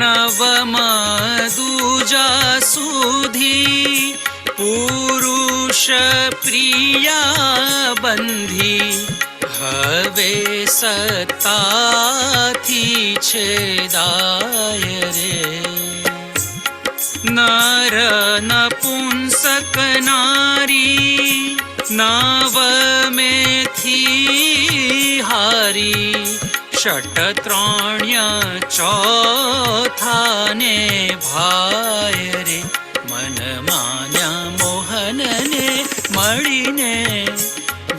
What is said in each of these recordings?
नवमदूजा सुधी पुरुष प्रिया बंधी हवे सत्ताथी छेदाय रे। नर नपुंसक नारी नवमेथी हारी षट्त्राण्य चौथाने भाय रे। मन मान्या मोहन ने मळीने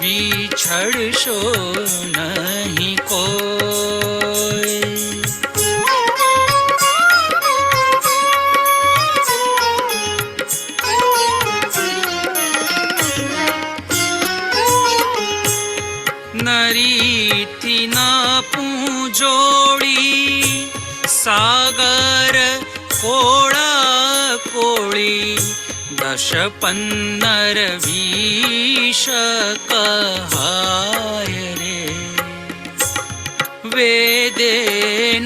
विछड़शो नहीं कोई। नरी थी न पूजोड़ी सागर कोड़ा कोड़ी 10-15 कहाय रे। वेदे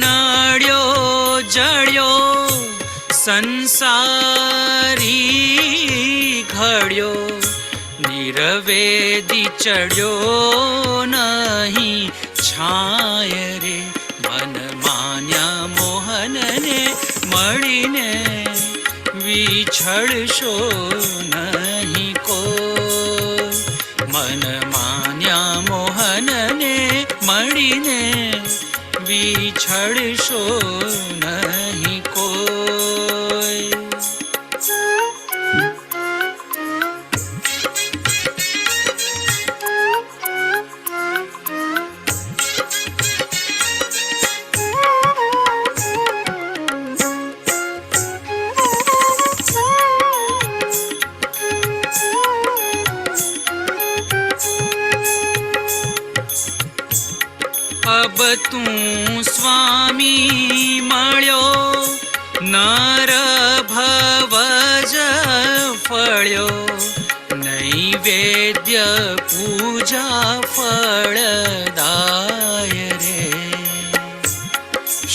नड्यो जड्यो संसारी घड्यो निरवेदी चढ़्यो नहीं छाय रे। मन मान्या मोहन ने मळीने विछड़शो नहीं कोई। मन मान्या मोहन ने मळीने विछड़शो नहीं कोई। अब तू स्वामी मळ्यो नर भवज फळ्यो नैवेद्य पूजा फळदाय रे।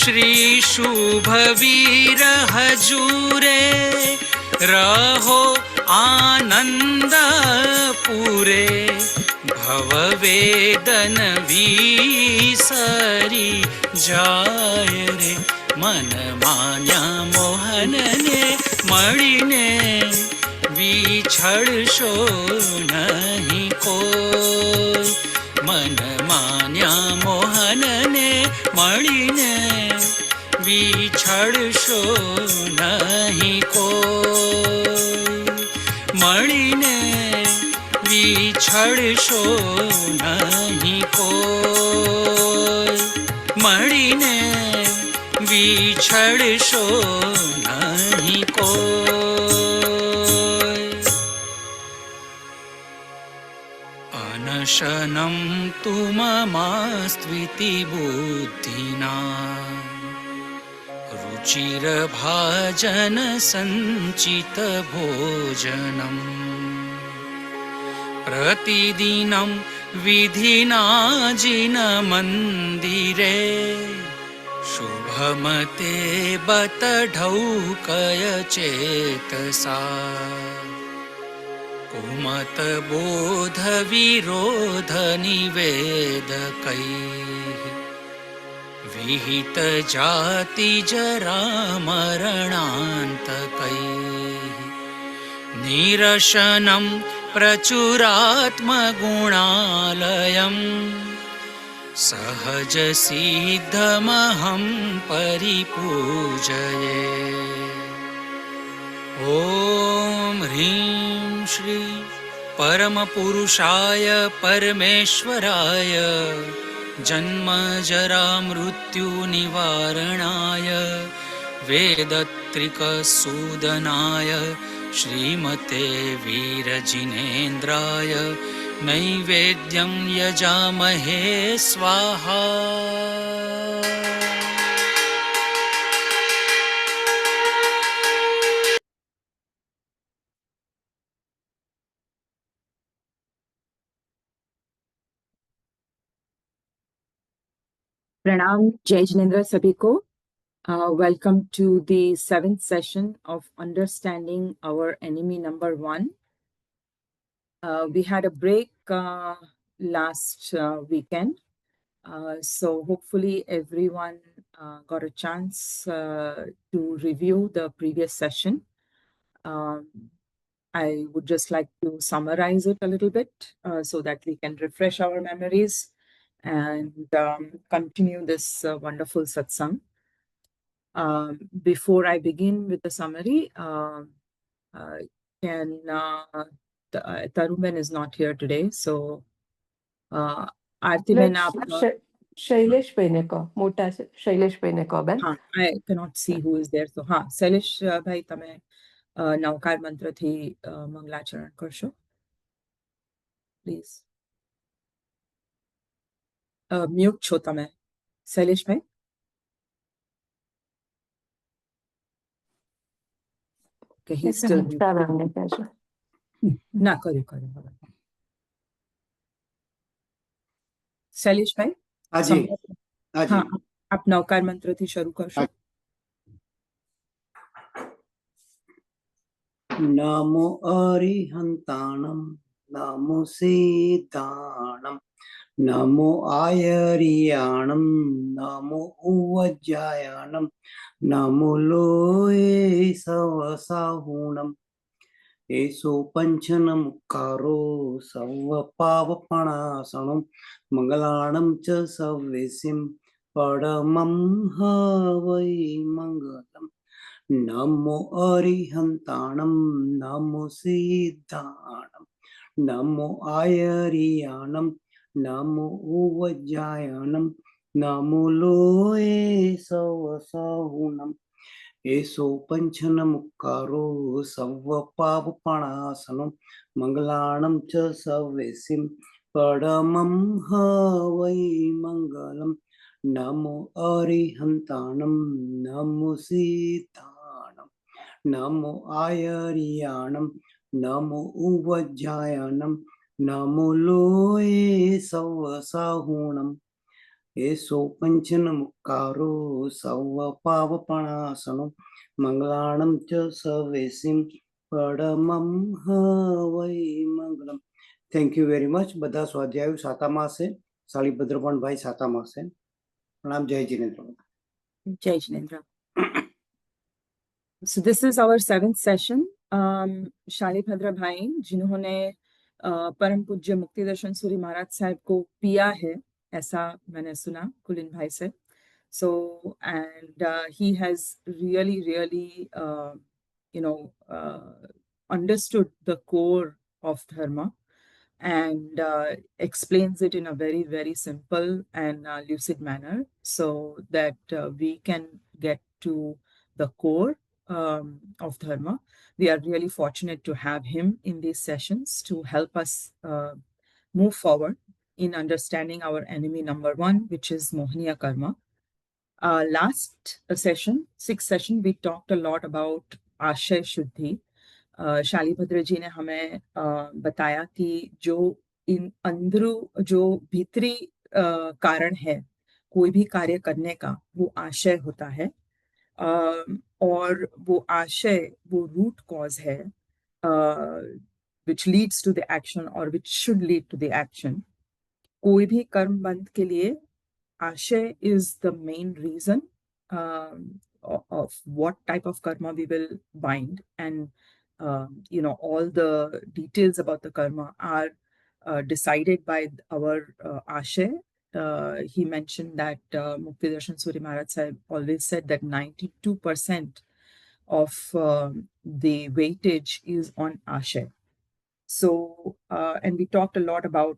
श्री शुभवीर हजूरे रहो आनंद पूरे भववेदन विसरी जाय रे। मन मान्या मोहन ने मळीने विछड़शो नहीं कोई। मन मान्या मोहन ने मळीने विछड़शो नहीं कोई। मळीने विछड़शो नहीं कोई। मळीने विछड़शो नहीं कोई। अनशनं तु ममास्त्विति बुद्धिना रुचिरभाजन संचित भोजनम् प्रतिदिनं विधिना जिन मंदिरे शुभमते बत ढौकय चेतसा। कुमत बोध विरोध निवेदकैः विहित जाति जरा मरणान्तकैः निरशनं प्रचुरात्मगुणालयम् सहज सिद्धमहं परिपूजये। ॐ ह्रीं श्री परमपुरुषाय परमेश्वराय जन्म जरा मृत्यु निवारणाय वेदत्रिकसूदनाय श्रीमते वीरजिनेन्द्राय नैवेद्यं यजामहे स्वाहा। Pranam, Jai Jinendra sabhi ko. Welcome to the 7th session of Understanding Our Enemy Number 1. We had a break last weekend, so hopefully everyone got a chance to review the previous session. I would just like to summarize it a little bit so that we can refresh our memories and continue this wonderful satsang. Before I begin with the summary, Taruben is not here today, so Aartiben, Shailesh Peneko, Mota Shailesh Peneko, Ben. I cannot see who is there. So, Shailesh bhai, tame Navkar mantra thi Manglacharan karsho, please. Mute છો તમે શૈલેષ ભાઈ. Okay, he's still mute. ના કર્યું હવે. શૈલેષ ભાઈ, હા, આપ નવકાર મંત્રથી શરૂ કરશો. નમો અરિહંતાણમ નમો સિદ્ધાણમ નમો આયરિયાણમ નમો ઉવજ્જાયાણમ નમો લોય સવસાહુણમ એસો પંચનમુકારો સવ પાવપણાસણમ મંગલાણમ ચ સવ્યસિમ પરમં હવૈ મંગલમ. નમો અરિહંતાણમ નમો સિદ્ધાણમ નમો આયરિયાણમ નમો ઉવજ્જાયાણમ નમો લોય સવસાહુણમ એસો પંચનમુકારો સવ પાવપણાસનમ મંગલાણમ ચ સવ્યસિમ પરમં હવૈ મંગલમ. નમો અરિહંતાણમ નમો સિદ્ધાણમ નમો આયરિયાણમ નમો ઉવજ્જાયાણમ નમો લોય સવસાહુણમ એસો પંચનમુકારો સવ પાવપણાસણમ મંગલાણમ ચ સવ્યસિમ પરમં હવૈ મંગલમ. Thank you very much. બધા સ્વાધ્યાયો સાતામાં હશે. શાળીભદ્રપણ ભાઈ સાતામાં હશે. प्रणाम. जय Jinendra. Jai Jinendra. So this is our 7th session. Shalibhadra भाई जिन्होंने परम पूज्य मुक्ति दर्शन सूरी महाराज साहब को पिया है, ऐसा मैंने सुना कुलीन भाई से. So and he has really understood the core of dharma and explains it in a very simple and lucid manner so that we can get to the core of dharma. We are really fortunate to have him in these sessions to help us move forward in understanding our enemy number 1, which is Mohniya karma. Last session, 6th session, we talked a lot about Ashay Shuddhi. Shalibhadra जी ने हमें बताया कि जो इन अंदरू जो भीतरी कारण है कोई भी कार्य करने का, वो आशय होता है और वो आशय वो रूट कॉज है which leads to the action or which should lead to the action. कोई भी कर्म बंध के लिए आशय is the main reason of what type of karma we will bind, and all the details about the karma are decided by our ashay. He mentioned that Mukti Darshan Suri Maharaj Sahib always said that 92% of the weightage is on ashay. So, and we talked a lot about,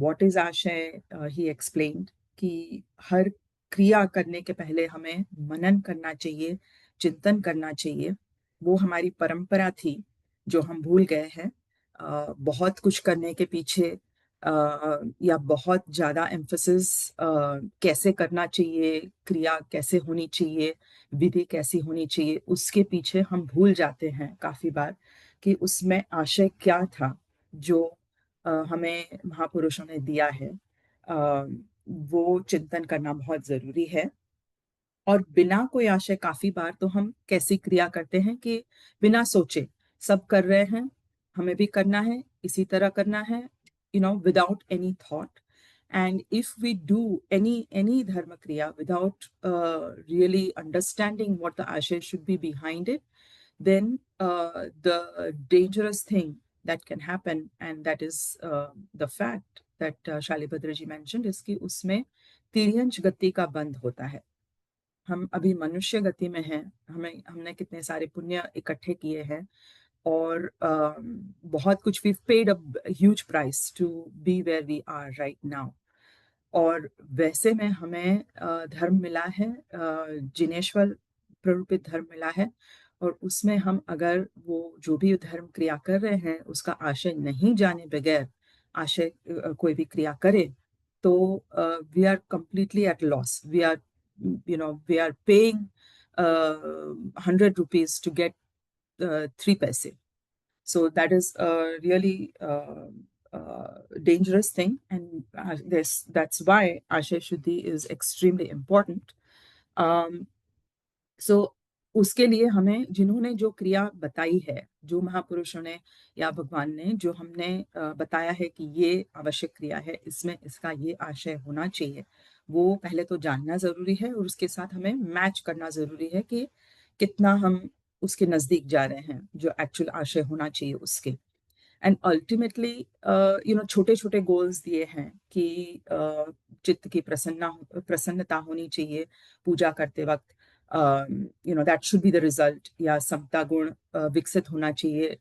what is ashay. He explained कि हर क्रिया करने के पहले हमें मनन करना चाहिए, चिंतन करना चाहिए. वो हमारी परंपरा थी जो हम भूल गए हैं. बहुत कुछ करने के पीछे या बहुत ज़्यादा एम्फसिस कैसे करना चाहिए, क्रिया कैसे होनी चाहिए, विधि कैसी होनी चाहिए, उसके पीछे हम भूल जाते हैं काफ़ी बार कि उसमें आशय क्या था जो हमें महापुरुषों ने दिया है. वो चिंतन करना बहुत जरूरी है। और बिना कोई आशय काफी बार तो हम कैसी क्रिया करते हैं कि बिना सोचे सब कर रहे हैं, हमें भी करना है, इसी तरह करना है, without any thought. And if we do any dharma kriya without really understanding what the aashay should be behind it, then the dangerous thing that can happen, and that is the fact that Shalibhadra ji mentioned, is कि उसमें तिर्यंच गति का बंध होता है। हम अभी मनुष्य गति में हैं, हमने कितने सारे पुण्य इकट्ठे किए हैं, और बहुत कुछ we paid a huge price to be where we are right now. और वैसे में हमें धर्म मिला है, जिनेश्वर प्ररूपित धर्म मिला है, और उसमें हम अगर वो जो भी धर्म क्रिया कर रहे हैं उसका आशय नहीं जाने बगैर आशय कोई भी क्रिया करे, तो we are completely at loss. We are paying 100 rupees to get 3 पैसे। So that is a really dangerous thing, and that's why Ashay Shuddhi is extremely important. So उसके लिए हमें जिन्होंने जो क्रिया बताई है, जो महापुरुषों ने या भगवान ने जो हमने बताया है कि ये आवश्यक क्रिया है, इसमें इसका ये आशय होना चाहिए, वो पहले तो जानना जरूरी है, और उसके साथ हमें मैच करना जरूरी है कि कितना हम उसके नजदीक जा रहे हैं जो एक्चुअल आशय होना चाहिए उसके। एंड अल्टीमेटली छोटे छोटे गोल्स दिए हैं कि चित्त की प्रसन्नता होनी चाहिए पूजा करते वक्त, that should be the result, या समता गुण विकसित होना चाहिए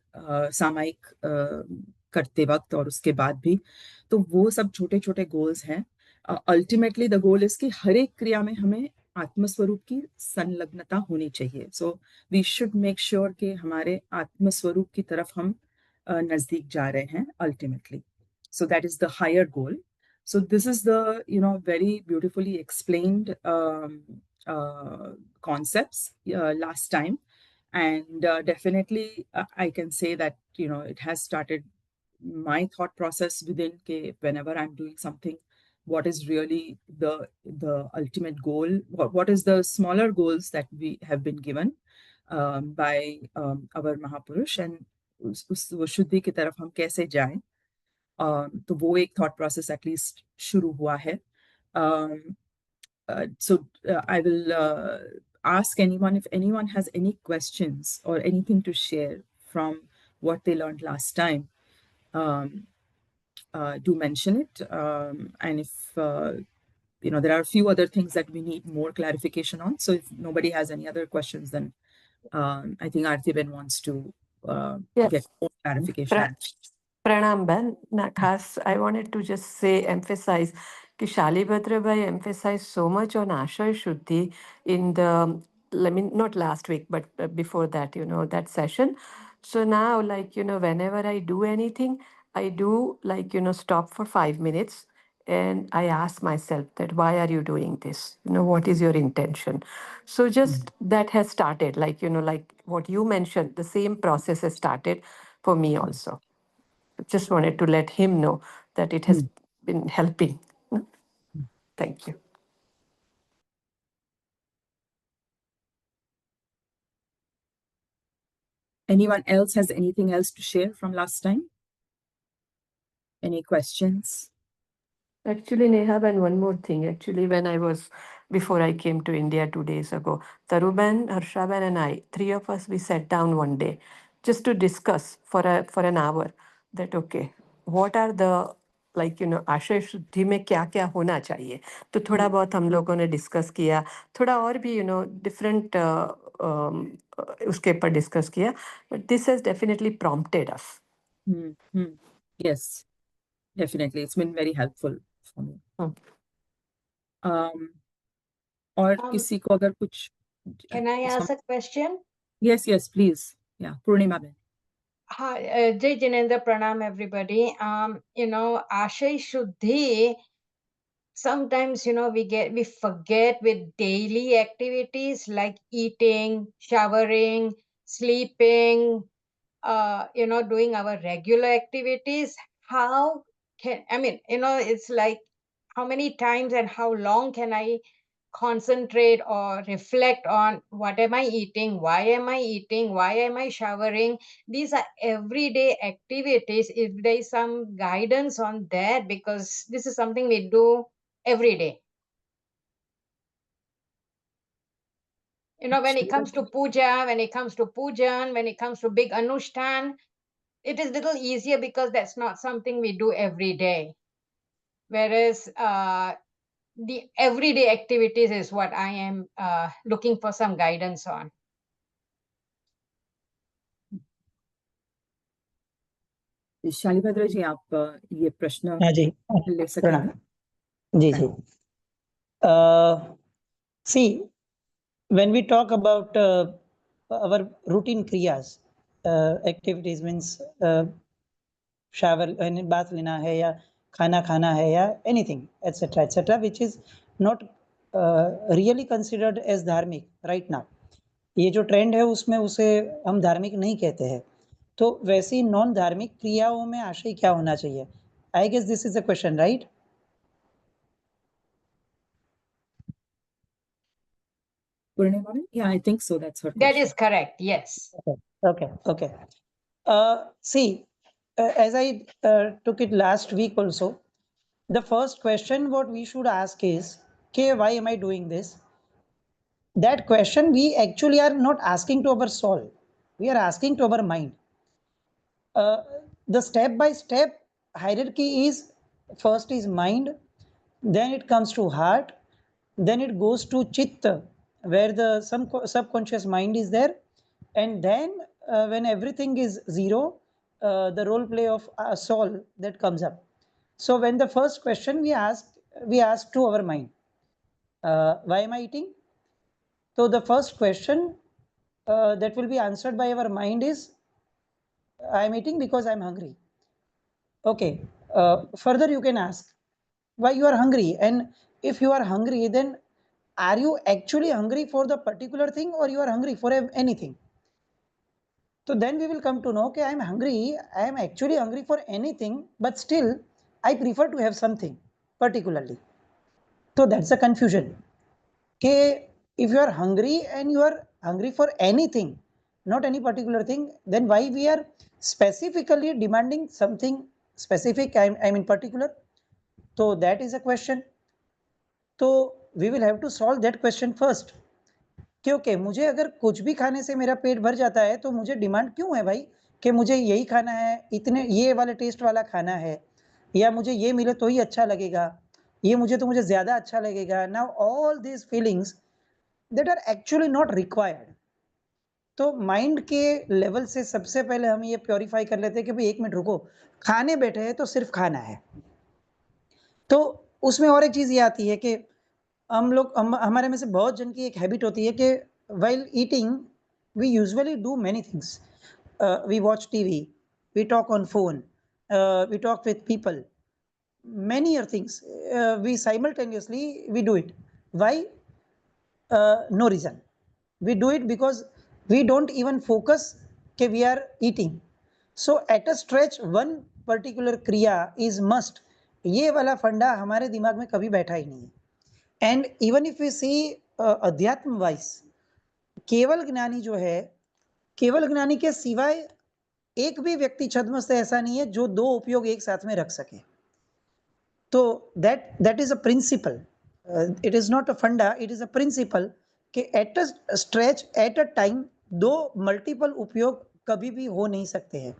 सामायिक करते वक्त और उसके बाद भी। तो वो सब छोटे छोटे गोल्स हैं। अल्टीमेटली द गोल इज कि हर एक क्रिया में हमें आत्मस्वरूप की संलग्नता होनी चाहिए। So we should make sure कि हमारे आत्मस्वरूप की तरफ हम नजदीक जा रहे हैं ultimately. So that is the higher goal. So this is the very beautifully explained concepts last time, and definitely I can say that it has started my thought process within ke whenever I'm doing something, what is really the ultimate goal, what is the smaller goals that we have been given by our Mahapurush, and उस वो शुद्धि की तरफ हम कैसे जाएं। तो वो एक थॉट प्रोसेस एटलीस्ट शुरू हुआ है। So I will ask anyone, if anyone has any questions or anything to share from what they learned last time, do mention it. And if there are a few other things that we need more clarification on. So if nobody has any other questions, then I think Artiben wants to Yes. get more clarification. Pranam Ben, I wanted to just say, emphasize, कि Shalibhadra Bhai emphasized so much on Ashay Shuddhi in the, I mean, not last week, but before that, that session. So now, whenever I do anything, I do, stop for 5 minutes and I ask myself that, why are you doing this? What is your intention? So just that has started, like what you mentioned, the same process has started for me also. Just wanted to let him know that it has been helping. Thank you. Anyone else has anything else to share from last time? Any questions? Actually, Neha, and one more thing. Actually, before I came to India 2 days ago, Taruban, Harshaban, and I, 3 of us, we sat down one day just to discuss for an hour that, okay, what are the, आशय शुद्धि में क्या क्या होना चाहिए। तो थोड़ा बहुत हम लोगों ने डिस्कस किया, थोड़ा और भी डिफरेंट उसके ऊपर डिस्कस किया, but this has definitely prompted us. Yes, definitely, it's been very helpful for me. और किसी को अगर कुछ, Can I ask a question? Yes, please. Yeah, Purnima Ben. Hi, Jai Jinendra, Pranam, everybody. Ashay Shuddhi, sometimes, we forget with daily activities like eating, showering, sleeping, doing our regular activities. How can, it's like how many times and how long can I concentrate or reflect on what am I eating, why am I eating, why am I showering? These are everyday activities. If there is some guidance on that, because this is something we do every day. You know, when it comes to puja, when it comes to pujan, when it comes to big anushthan, it is little easier because that's not something we do every day. Whereas the everyday activities is what I am looking for some guidance on. Shalibhadra जी, आप ये प्रश्न हाँ जी, ले प्रणाम सकेंगे? जी जी। See, when we talk about our routine kriyas, activities means shower, bath लेना है या खाना खाना है या anything etc which is not really considered as धार्मिक right now. ये जो ट्रेंड है उसमें उसे हम धार्मिक नहीं कहते हैं। तो वैसी नॉन धार्मिक क्रियाओं में आशय क्या होना चाहिए? I guess this is a question, right? Purnima, yeah, I think so. That's her question. That is correct. Yes. Okay. See, as I took it last week also, the first question what we should ask is, okay, why am I doing this? That question we actually are not asking to our soul. We are asking to our mind. The step-by-step hierarchy is, first is mind, then it comes to heart, then it goes to chitta, where the subconscious mind is there, and then when everything is zero, the role play of soul that comes up. So when the first question we ask to our mind, why am I eating? So the first question that will be answered by our mind is, I am eating because I am hungry. Okay. Further you can ask why you are hungry, and if you are hungry, then are you actually hungry for the particular thing or you are hungry for anything? So then we will come to know, okay, I am hungry, I am actually hungry for anything, but still I prefer to have something particularly. So that's a confusion. Okay, if you are hungry and you are hungry for anything, not any particular thing, then why we are specifically demanding something specific, I mean particular? So that is a question. So we will have to solve that question first. क्योंकि मुझे अगर कुछ भी खाने से मेरा पेट भर जाता है तो मुझे डिमांड क्यों है भाई कि मुझे यही खाना है, इतने ये वाले टेस्ट वाला खाना है, या मुझे ये मिले तो ही अच्छा लगेगा, ये मुझे ज़्यादा अच्छा लगेगा। Now all these feelings that are actually not required. तो माइंड के लेवल से सबसे पहले हम ये प्योरीफाई कर लेते हैं कि भाई एक मिनट रुको, खाने बैठे हैं तो सिर्फ खाना है। तो उसमें और एक चीज़ ये आती है कि हमारे में से बहुत जन की एक हैबिट होती है कि while eating we usually do many things. We watch TV, we talk on phone, we talk with people, many other things. We simultaneously we do it. Why? No reason. We do it because we don't even focus कि we are eating. So at a stretch one particular kriya is must. ये वाला फंडा हमारे दिमाग में कभी बैठा ही नहीं है। एंड इवन इफ वी सी अध्यात्म वाइज, केवल ज्ञानी जो है, केवल ज्ञानी के सिवाय एक भी व्यक्ति छद्मस्त ऐसा नहीं है जो दो उपयोग एक साथ में रख सके। तो that is a principle, it is not a funda, it is a principle कि at a stretch at a time दो मल्टीपल उपयोग कभी भी हो नहीं सकते हैं।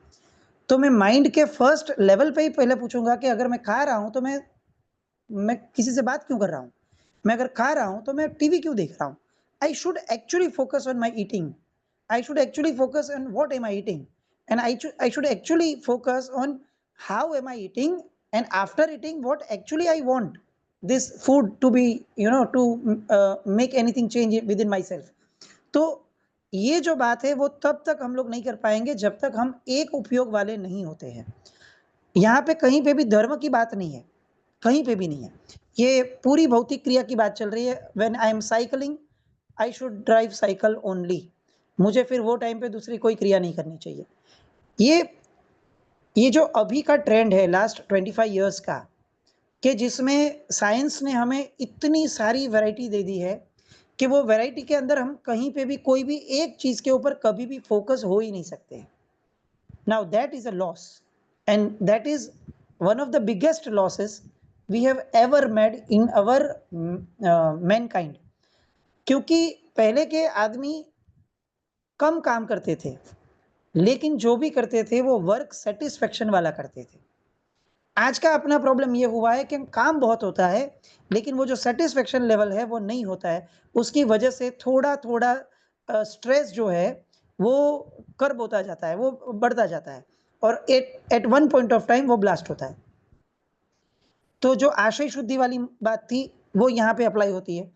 तो मैं माइंड के फर्स्ट लेवल पे ही पहले पूछूंगा कि अगर मैं खा रहा हूं तो मैं किसी से बात क्यों कर रहा हूं, मैं अगर खा रहा हूं तो मैं टीवी क्यों देख रहा हूं? I should actually focus on my eating, I should actually focus on what am I eating, and I should actually focus on how am I eating, and after eating what actually I want this food to be, to make anything change with in my self. तो ये जो बात है वो तब तक हम लोग नहीं कर पाएंगे जब तक हम एक उपयोग वाले नहीं होते हैं। यहाँ पे कहीं पे भी धर्म की बात नहीं है, कहीं पे भी नहीं है, ये पूरी भौतिक क्रिया की बात चल रही है। When I am cycling I should drive cycle only, मुझे फिर वो टाइम पे दूसरी कोई क्रिया नहीं करनी चाहिए। ये जो अभी का ट्रेंड है लास्ट 25 इयर्स का, कि जिसमें साइंस ने हमें इतनी सारी वैरायटी दे दी है कि वो वैरायटी के अंदर हम कहीं पे भी कोई भी एक चीज के ऊपर कभी भी फोकस हो ही नहीं सकते। Now that is a loss, and that is one of the biggest losses we have ever made in our mankind. क्योंकि पहले के आदमी कम काम करते थे, लेकिन जो भी करते थे वो वर्क सेटिस्फेक्शन वाला करते थे। आज का अपना प्रॉब्लम ये हुआ है कि काम बहुत होता है, लेकिन वो जो सेटिस्फेक्शन लेवल है वो नहीं होता है। उसकी वजह से थोड़ा थोड़ा स्ट्रेस जो है वो कर्ब होता जाता है, वो बढ़ता जाता है, और at one point of time वो ब्लास्ट होता है। तो जो आशय शुद्धि वाली बात थी वो यहाँ पे अप्लाई होती है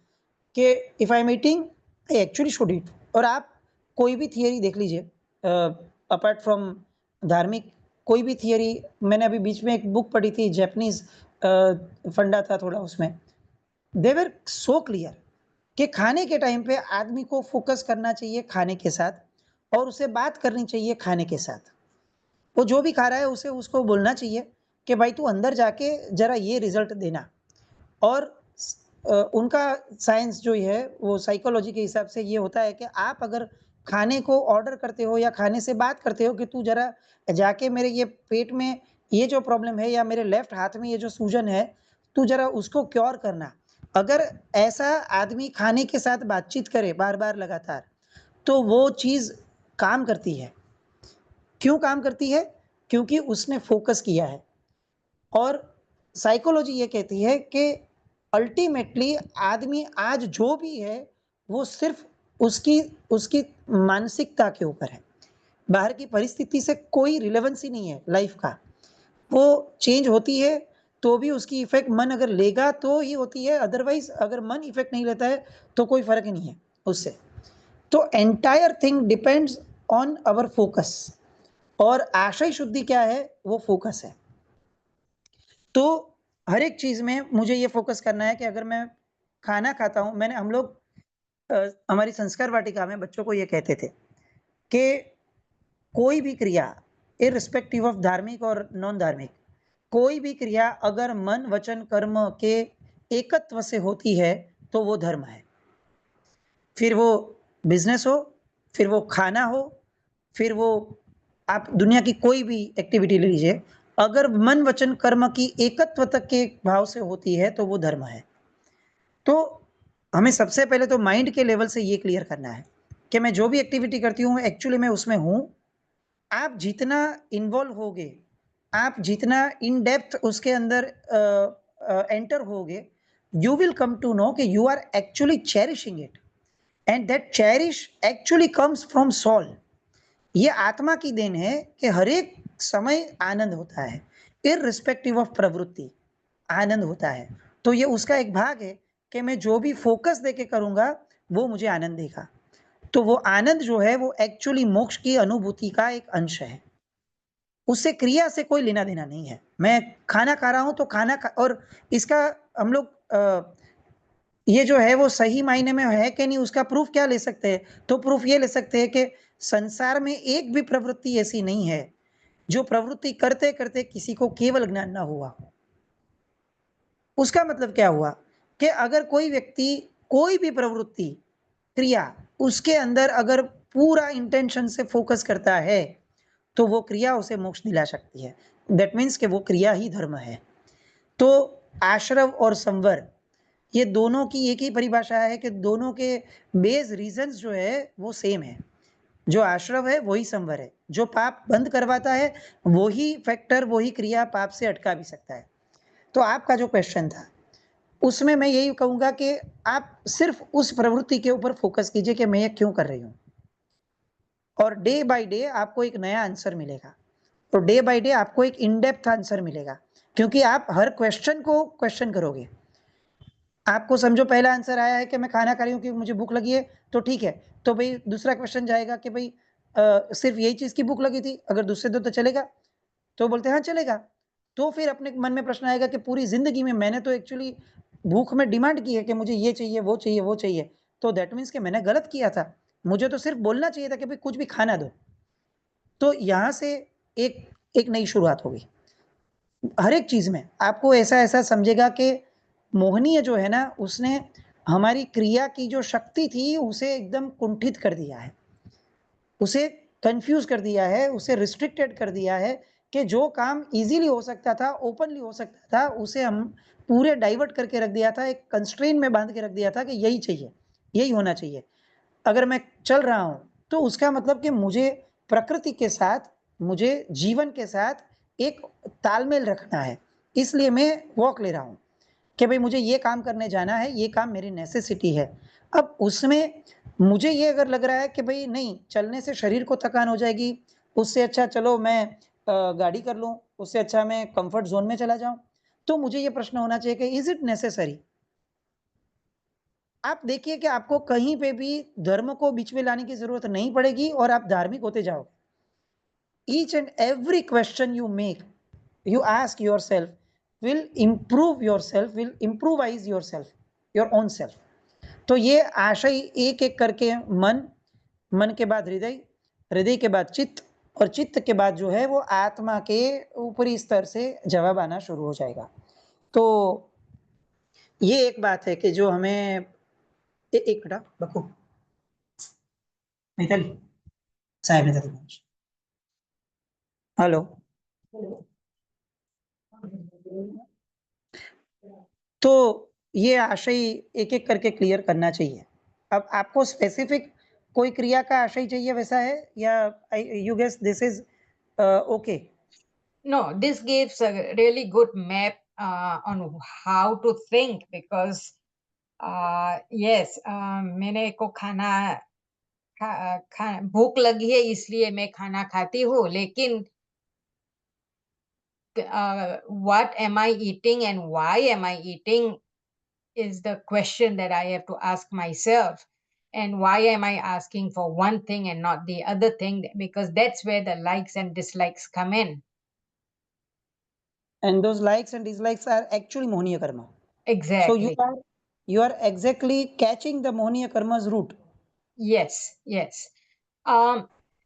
कि if I am eating I actually should eat. और आप कोई भी थियरी देख लीजिए, अपार्ट फ्रॉम धार्मिक, कोई भी थियरी, मैंने अभी बीच में एक बुक पढ़ी थी, जैपनीज फंडा था थोड़ा उसमें, दे वर सो क्लियर कि खाने के टाइम पे आदमी को फोकस करना चाहिए खाने के साथ, और उसे बात करनी चाहिए खाने के साथ। वो जो भी खा रहा है उसे उसको बोलना चाहिए कि भाई तू अंदर जाके जरा ये रिजल्ट देना। और उनका साइंस जो है वो साइकोलॉजी के हिसाब से ये होता है कि आप अगर खाने को ऑर्डर करते हो या खाने से बात करते हो कि तू जरा जाके मेरे ये पेट में ये जो प्रॉब्लम है या मेरे लेफ्ट हाथ में ये जो सूजन है, तू जरा उसको क्योर करना। अगर ऐसा आदमी खाने के साथ बातचीत करे बार बार लगातार, तो वो चीज़ काम करती है। क्यों काम करती है? क्योंकि उसने फोकस किया है। और साइकोलॉजी ये कहती है कि अल्टीमेटली आदमी आज जो भी है वो सिर्फ उसकी उसकी मानसिकता के ऊपर है। बाहर की परिस्थिति से कोई रिलेवेंस ही नहीं है लाइफ का। वो चेंज होती है तो भी उसकी इफेक्ट मन अगर लेगा तो ही होती है, अदरवाइज अगर मन इफेक्ट नहीं लेता है तो कोई फर्क ही नहीं है उससे। तो entire thing depends on our focus, और आशय शुद्धि क्या है? वो फोकस है। तो हर एक चीज में मुझे ये फोकस करना है कि अगर मैं खाना खाता हूँ, हम लोग हमारी संस्कार वाटिका में बच्चों को ये कहते थे कि कोई भी क्रिया, इररिस्पेक्टिव ऑफ धार्मिक और नॉन धार्मिक, कोई भी क्रिया अगर मन वचन कर्म के एकत्व से होती है तो वो धर्म है। फिर वो बिजनेस हो, फिर वो खाना हो, फिर वो आप दुनिया की कोई भी एक्टिविटी ले लीजिए, अगर मन वचन कर्म की एकत्व तक के भाव से होती है तो वो धर्म है। तो हमें सबसे पहले तो माइंड के लेवल से ये क्लियर करना है कि मैं जो भी एक्टिविटी करती हूँ एक्चुअली मैं उसमें हूँ। आप जितना इन्वॉल्व होगे, आप जितना इन डेप्थ उसके अंदर एंटर होगे, you will come to know कि you are actually cherishing it, and that cherish actually comes from soul. ये आत्मा की देन है कि हर एक समय आनंद होता है, इररिस्पेक्टिव ऑफ प्रवृत्ति आनंद होता है। तो ये उसका एक भाग है कि मैं जो भी फोकस देके करूंगा वो मुझे आनंद देगा। तो वो आनंद जो है वो एक्चुअली मोक्ष की अनुभूति का एक अंश है, उससे क्रिया से कोई लेना देना नहीं है। मैं खाना खा रहा हूं तो और इसका हम लोग ये जो है वो सही मायने में है कि नहीं उसका प्रूफ क्या ले सकते हैं? तो प्रूफ ये ले सकते हैं कि संसार में एक भी प्रवृत्ति ऐसी नहीं है जो प्रवृत्ति करते करते किसी को केवल ज्ञान ना हुआ हो। उसका मतलब क्या हुआ कि अगर कोई व्यक्ति कोई भी प्रवृत्ति क्रिया उसके अंदर अगर पूरा इंटेंशन से फोकस करता है तो वो क्रिया उसे मोक्ष दिला सकती है। दैट मीन्स कि वो क्रिया ही धर्म है। तो आश्रव और संवर, ये दोनों की एक ही परिभाषा है कि दोनों के बेस रीजंस जो है वो सेम है। जो आश्रव है वही संवर है, जो पाप बंद करवाता है वही फैक्टर, वही क्रिया पाप से अटका भी सकता है। तो आपका जो क्वेश्चन था उसमें मैं यही कहूंगा कि आप सिर्फ उस प्रवृत्ति के ऊपर फोकस कीजिए कि मैं ये क्यों कर रही हूँ, और डे बाय डे आपको एक नया आंसर मिलेगा। तो डे बाय डे आपको एक इन डेप्थ आंसर मिलेगा, क्योंकि आप हर क्वेश्चन को क्वेश्चन करोगे। आपको समझो पहला आंसर आया है कि मैं खाना खा रही हूँ क्योंकि मुझे भूख लगी है, तो ठीक है। तो भाई दूसरा क्वेश्चन जाएगा कि भाई सिर्फ यही चीज की भूख लगी थी, अगर दूसरे दो तो चलेगा? तो बोलते हैं हाँ चलेगा। तो फिर अपने मन में प्रश्न आएगा कि पूरी जिंदगी में मैंने तो एक्चुअली भूख में डिमांड की है कि मुझे ये चाहिए वो चाहिए वो चाहिए, तो दैट मीन्स कि मैंने गलत किया था। मुझे तो सिर्फ बोलना चाहिए था कि भाई कुछ भी खाना दो। तो यहाँ से एक एक नई शुरुआत होगी। हर एक चीज में आपको ऐसा ऐसा समझेगा कि मोहनीय जो है ना, उसने हमारी क्रिया की जो शक्ति थी उसे एकदम कुंठित कर दिया है, उसे कंफ्यूज कर दिया है, उसे रिस्ट्रिक्टेड कर दिया है कि जो काम इजीली हो सकता था, ओपनली हो सकता था, उसे हम पूरे डाइवर्ट करके रख दिया था, एक कंस्ट्रेन में बांध के रख दिया था कि यही चाहिए, यही होना चाहिए। अगर मैं चल रहा हूं तो उसका मतलब कि मुझे प्रकृति के साथ, मुझे जीवन के साथ एक तालमेल रखना है, इसलिए मैं वॉक ले रहा हूं कि भाई मुझे ये काम करने जाना है, ये काम मेरी नेसेसिटी है। अब उसमें मुझे ये अगर लग रहा है कि भाई नहीं, चलने से शरीर को थकान हो जाएगी, उससे अच्छा चलो मैं गाड़ी कर लूं, उससे अच्छा मैं कंफर्ट जोन में चला जाऊं, तो मुझे ये प्रश्न होना चाहिए कि इज इट नेसेसरी। आप देखिए कि आपको कहीं पे भी धर्म को बीच में लाने की जरूरत नहीं पड़ेगी और आप धार्मिक होते जाओगे। Each and every question you make, you ask yourself, will improve yourself, will improvise yourself, your own self. तो ये आशय एक एक करके मन, मन के बाद हृदय, हृदय के बाद चित्त, और चित्त के बाद जो है वो आत्मा के ऊपरी स्तर से जवाब आना शुरू हो जाएगा। तो ये एक बात है कि जो हमें एक मिनट बको मिताली साहब ने हेलो, तो ये आशय एक एक करके क्लियर करना चाहिए। अब आपको स्पेसिफिक कोई क्रिया का आशय चाहिए वैसा है, या you guess this is okay? No, this gives a really good map on how to think, because yes, मैंने को भूख लगी है इसलिए मैं खाना खाती हूँ, लेकिन what am I eating and why am I eating is the question that I have to ask myself. And why am I asking for one thing and not the other thing? Because that's where the likes and dislikes come in. And those likes and dislikes are actually mohniya karma. Exactly. So you are exactly catching the mohniya karma's root. Yes, yes.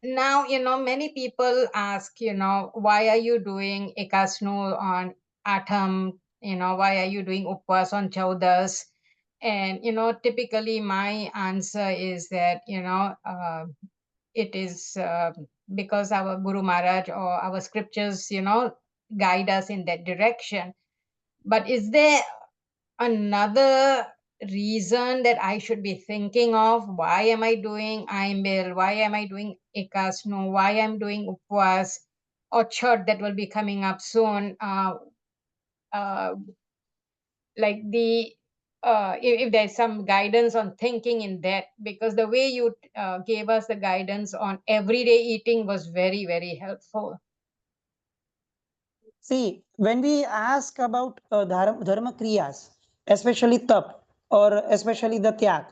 Now, many people ask, why are you doing Ekasnu on Atham? Why are you doing Upwas on Chaudas? And, typically my answer is that, it is because our Guru Maharaj or our scriptures, guide us in that direction. But is there another reason that I should be thinking of? Why am I doing Aimbel? Why am I doing Ekasnu? Why I'm doing Upwas or Chhat that will be coming up soon? Like if there's some guidance on thinking in that, because the way you gave us the guidance on everyday eating was very, very helpful. See, when we ask about dharma kriyas, especially tap or especially the tyag,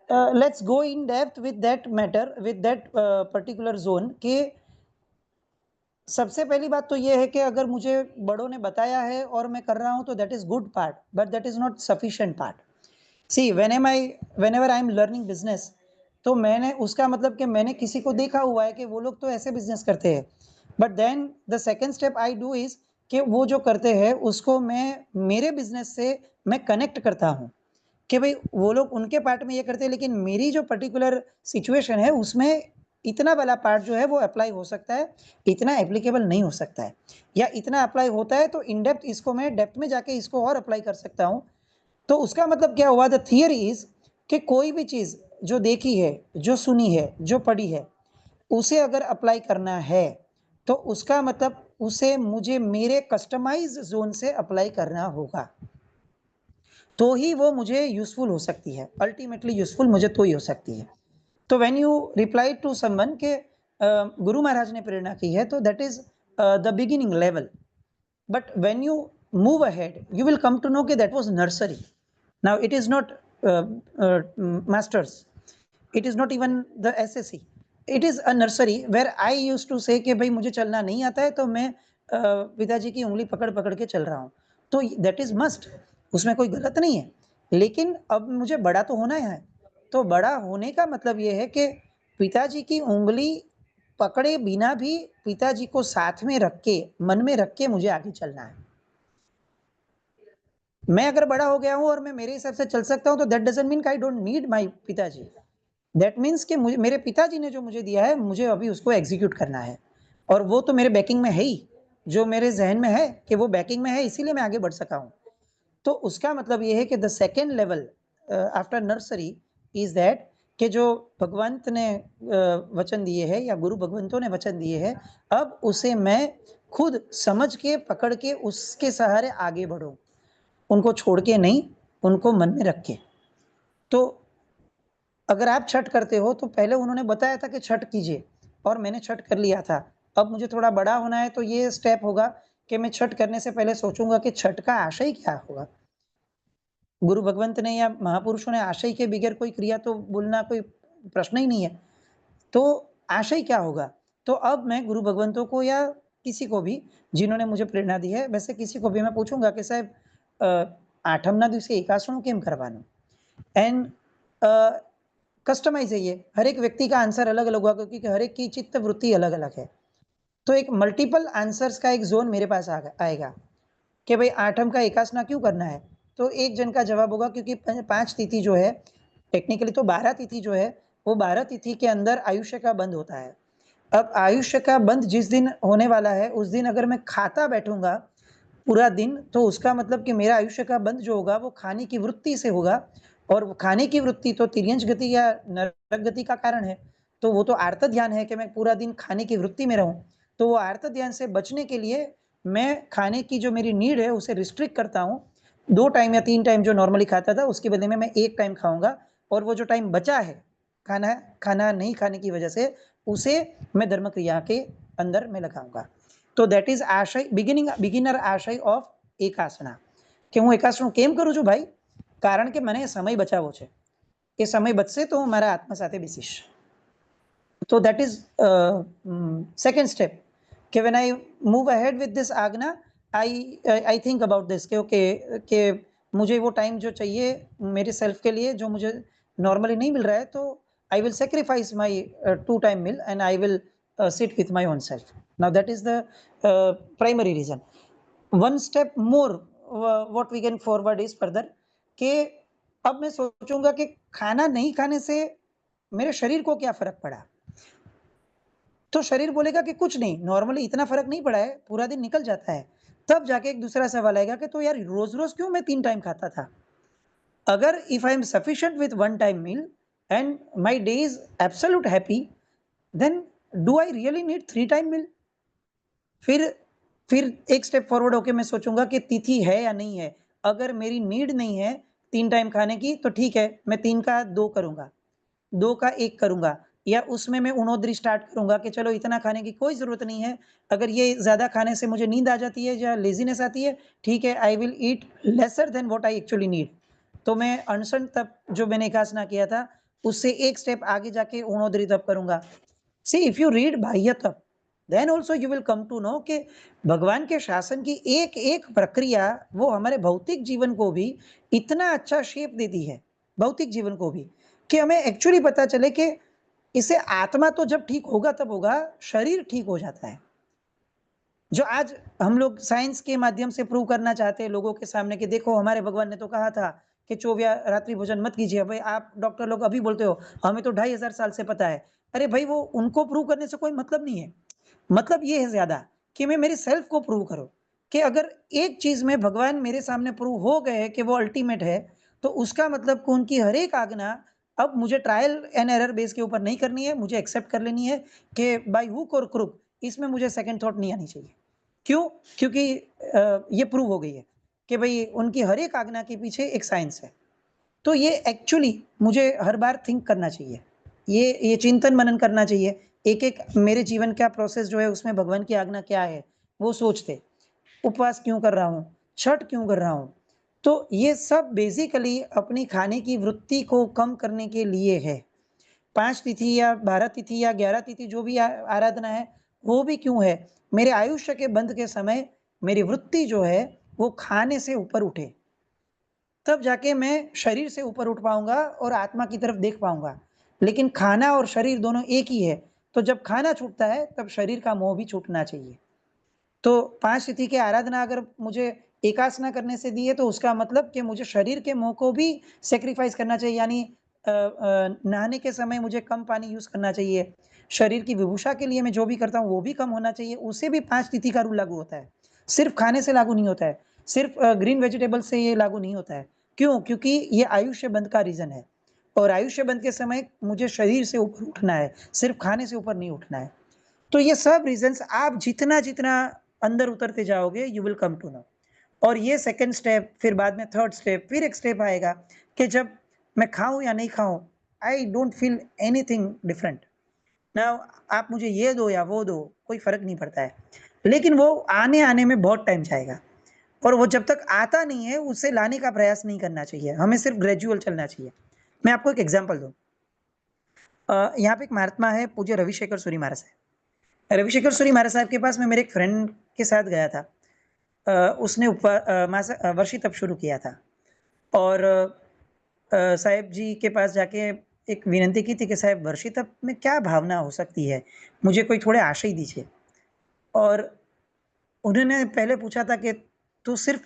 let's go in depth with that matter, with that particular zone कि सबसे पहली बात तो ये है कि अगर मुझे बड़ों ने बताया है और मैं कर रहा हूं तो that is good part, but that is not sufficient part. C whenever I am learning business, तो मैंने उसका मतलब कि मैंने किसी को देखा हुआ है कि वो लोग तो ऐसे बिजनेस करते हैं, but then the second step I do is कि वो जो करते हैं उसको मैं मेरे बिजनेस से मैं कनेक्ट करता हूँ कि भाई वो लोग उनके पार्ट में ये करते हैं, लेकिन मेरी जो पर्टिकुलर सिचुएशन है उसमें इतना वाला पार्ट जो है वो अप्लाई हो सकता है, इतना एप्लीकेबल नहीं हो सकता है, या इतना अप्लाई होता है तो इन डेप्थ इसको मैं डेप्थ में जाके इसको और अप्लाई कर सकता हूँ। तो उसका मतलब क्या हुआ, द थियरी इज कि कोई भी चीज जो देखी है, जो सुनी है, जो पढ़ी है, उसे अगर अप्लाई करना है तो उसका मतलब उसे मुझे मेरे कस्टमाइज जोन से अप्लाई करना होगा, तो ही वो मुझे यूजफुल हो सकती है, अल्टीमेटली यूजफुल मुझे तो ही हो सकती है। तो when you reply to someone के गुरु महाराज ने प्रेरणा की है, तो that is the beginning level, but when you move ahead you will come to know कि that was nursery. Now it is not masters, it is not even the SSC, it is a nursery where I used to say कि भाई मुझे चलना नहीं आता है तो मैं पिताजी की उंगली पकड़ पकड़ के चल रहा हूँ, तो दैट इज मस्ट, उसमें कोई गलत नहीं है। लेकिन अब मुझे बड़ा तो होना है, तो बड़ा होने का मतलब ये है कि पिताजी की उंगली पकड़े बिना भी पिताजी को साथ में रख के, मन में रख के मुझे आगे चलना है। मैं अगर बड़ा हो गया हूं और मैं मेरे हिसाब से चल सकता हूं तो that doesn't mean I don't need my पिताजी। दैट मीन्स कि मुझे मेरे पिताजी ने जो मुझे दिया है, मुझे अभी उसको एग्जीक्यूट करना है, और वो तो मेरे बैकिंग में है ही, जो मेरे जहन में है कि वो बैकिंग में है, इसीलिए मैं आगे बढ़ सका हूं। तो उसका मतलब ये है कि the second level after nursery is that कि जो भगवंत ने वचन दिए है या गुरु भगवंतों ने वचन दिए है, अब उसे मैं खुद समझ के पकड़ के उसके सहारे आगे बढ़ूं, उनको छोड़ के नहीं, उनको मन में रख के। तो अगर आप छठ करते हो तो पहले उन्होंने बताया था कि छठ कीजिए, और मैंने छठ कर लिया था। अब मुझे थोड़ा बड़ा होना है तो ये स्टेप होगा कि मैं छठ करने से पहले सोचूंगा कि छठ का आशय क्या होगा। गुरु भगवंत ने या महापुरुषों ने आशय के बगैर कोई क्रिया तो बोलना कोई प्रश्न ही नहीं है। तो आशय क्या होगा? तो अब मैं गुरु भगवंतों को या किसी को भी जिन्होंने मुझे प्रेरणा दी है, वैसे किसी को भी मैं पूछूंगा कि साहब आठमना दिवसे एकासणું કેમ કરવાનું? एंड कस्टमाइज है ये, हर एक व्यक्ति का आंसर अलग अलग होगा क्योंकि हर एक की चित्त वृत्ति अलग अलग है। तो एक मल्टीपल आंसर्स का एक जोन मेरे पास आएगा कि भाई आठम का एकासना क्यों करना है। तो एक जन का जवाब होगा क्योंकि 5 तिथि जो है, टेक्निकली तो 12 तिथि जो है, वो 12 तिथि के अंदर आयुष्य का बंध होता है। अब आयुष्य का बंध जिस दिन होने वाला है, उस दिन अगर मैं खाता बैठूंगा पूरा दिन, तो उसका मतलब कि मेरा आयुष्य का बंध जो होगा वो खाने की वृत्ति से होगा, और खाने की वृत्ति तो तिर्यंश गति या नरक गति का कारण है। तो वो तो आर्त ध्यान है कि मैं पूरा दिन खाने की वृत्ति में रहूं। तो वो आर्त ध्यान से बचने के लिए मैं खाने की जो मेरी नीड है उसे रिस्ट्रिक्ट करता हूँ। 2 टाइम या 3 टाइम जो नॉर्मली खाता था उसके बदले में मैं 1 टाइम खाऊंगा, और वो जो टाइम बचा है खाना नहीं खाने की वजह से, उसे मैं धर्म क्रिया के अंदर में लगाऊंगा। तो दैट इज आशय, बिगिनर आशय ऑफ एकासना। કે હું એકાસણું કેમ કરું છું ભાઈ? કારણ કે મને સમય બચાવવો છે, એ સમય બચશે તો હું મારા આત્મા સાથે બેસીશ. So that is second step कि when I move ahead with this आज्ञा, I think about this कि ओके कि मुझे वो टाइम जो चाहिए मेरे सेल्फ के लिए जो मुझे नॉर्मली नहीं मिल रहा है, तो I will sacrifice my 2 time meal and I will sit with my own self. Now that is the primary reason. One step more what we can forward is further कि अब मैं सोचूंगा कि खाना नहीं खाने से मेरे शरीर को क्या फर्क पड़ा। तो शरीर बोलेगा कि कुछ नहीं, नॉर्मली इतना फर्क नहीं पड़ा है, पूरा दिन निकल जाता है। तब जाके एक दूसरा सवाल आएगा कि तो यार रोज रोज क्यों मैं 3 टाइम खाता था? अगर if I am sufficient with 1 time meal and my day is absolute happy, then do I really need 3 time meal? फिर एक स्टेप फॉरवर्ड होके मैं सोचूंगा कि तिथि है या नहीं है। अगर मेरी नीड नहीं है 3 टाइम खाने की तो ठीक है, मैं 3 का 2 करूंगा, 2 का 1 करूंगा, या उसमें मैं उनोदरी स्टार्ट करूंगा कि चलो इतना खाने की कोई जरूरत नहीं है। अगर ये ज्यादा खाने से मुझे नींद आ जाती है या लेजीनेस आती है, ठीक है, I will eat lesser than what I actually need. तो मैं अनशन तप जो मैंने एकासना किया था उससे एक स्टेप आगे जाके उणोदरी तप करूंगा। सी इफ यू रीड बाह्य तप, then also you will come to know कि भगवान के शासन की एक एक प्रक्रिया वो हमारे भौतिक जीवन को भी इतना अच्छा शेप देती है, भौतिक जीवन को भी, कि हमें एक्चुअली पता चले कि इसे आत्मा तो जब ठीक होगा तब होगा, शरीर ठीक हो जाता है। जो आज हम लोग साइंस के माध्यम से प्रूव करना चाहते हैं लोगों के सामने कि देखो हमारे भगवान ने तो कहा था कि चौव्या रात्रि भोजन मत कीजिए। भाई आप डॉक्टर लोग अभी बोलते हो हमें तो 2500 साल से पता है। अरे भाई वो उनको प्रूव करने से कोई मतलब नहीं है। मतलब ये है ज्यादा कि मैं मेरे सेल्फ को प्रूव करूं कि अगर एक चीज में भगवान मेरे सामने प्रूव हो गए कि वो अल्टीमेट है, तो उसका मतलब कि उनकी हर एक आज्ञा अब मुझे ट्रायल एंड एरर बेस के ऊपर नहीं करनी है, मुझे एक्सेप्ट कर लेनी है कि बाय हुक और क्रुक इसमें मुझे सेकंड थॉट नहीं आनी चाहिए। क्यों? क्योंकि ये प्रूव हो गई है कि भाई उनकी हर एक आज्ञा के पीछे एक साइंस है। तो ये एक्चुअली मुझे हर बार थिंक करना चाहिए, ये चिंतन मनन करना चाहिए। एक एक मेरे जीवन का प्रोसेस जो है उसमें भगवान की आज्ञा क्या है वो सोचते, उपवास क्यों कर रहा हूँ, छठ क्यों कर रहा हूँ। तो ये सब बेसिकली अपनी खाने की वृत्ति को कम करने के लिए है। 5 तिथि या 12 तिथि या 11 तिथि जो भी आराधना है वो भी क्यों है, मेरे आयुष्य के बंध के समय मेरी वृत्ति जो है वो खाने से ऊपर उठे, तब जाके मैं शरीर से ऊपर उठ पाऊंगा और आत्मा की तरफ देख पाऊंगा। लेकिन खाना और शरीर दोनों एक ही है। तो जब खाना छूटता है तब शरीर का मोह भी छूटना चाहिए। तो 5 तिथि की आराधना अगर मुझे एकासना करने से दी है तो उसका मतलब कि मुझे शरीर के मोह को भी सैक्रिफाइस करना चाहिए, यानी नहाने के समय मुझे कम पानी यूज़ करना चाहिए। शरीर की विभूषा के लिए मैं जो भी करता हूँ वो भी कम होना चाहिए, उसे भी 5 तिथि का रूल लागू होता है। सिर्फ़ खाने से लागू नहीं होता है, सिर्फ़ ग्रीन वेजिटेबल से ये लागू नहीं होता है। क्यों? क्योंकि ये आयुष्य बंध का रीज़न है और आयुष्य बंध के समय मुझे शरीर से ऊपर उठना है, सिर्फ़ खाने से ऊपर नहीं उठना है। तो ये सब रीजंस आप जितना-जितना अंदर उतरते जाओगे you will come to know. और ये सेकंड स्टेप, फिर बाद में थर्ड स्टेप, फिर एक स्टेप आएगा कि जब मैं खाऊँ या नहीं खाऊँ, I don't feel anything different. Now आप मुझे ये दो या वो दो, कोई फ़र्क नहीं पड़ता है। लेकिन वो आने-आने में बहुत टाइम जाएगा और वो जब तक आता नहीं है, उसे लाने का प्रयास नहीं करना चाहिए। हमें सिर्फ़ ग्रेजुअल चलना चाहिए। मैं आपको एक एग्ज़ाम्पल दूँ। यहाँ पे एक महात्मा है, पूज्य रविशेखर सूरि महाराज है। रविशेखर सूरि महाराज साहब के पास मैं मेरे एक फ्रेंड के साथ गया था। उसने वर्षी तप शुरू किया था और साहिब जी के पास जाके एक विनंती की थी कि साहिब वर्षी तप में क्या भावना हो सकती है? मुझे कोई थोड़े आशय दीजिए। और उन्होंने पहले पूछा था कि तू सिर्फ़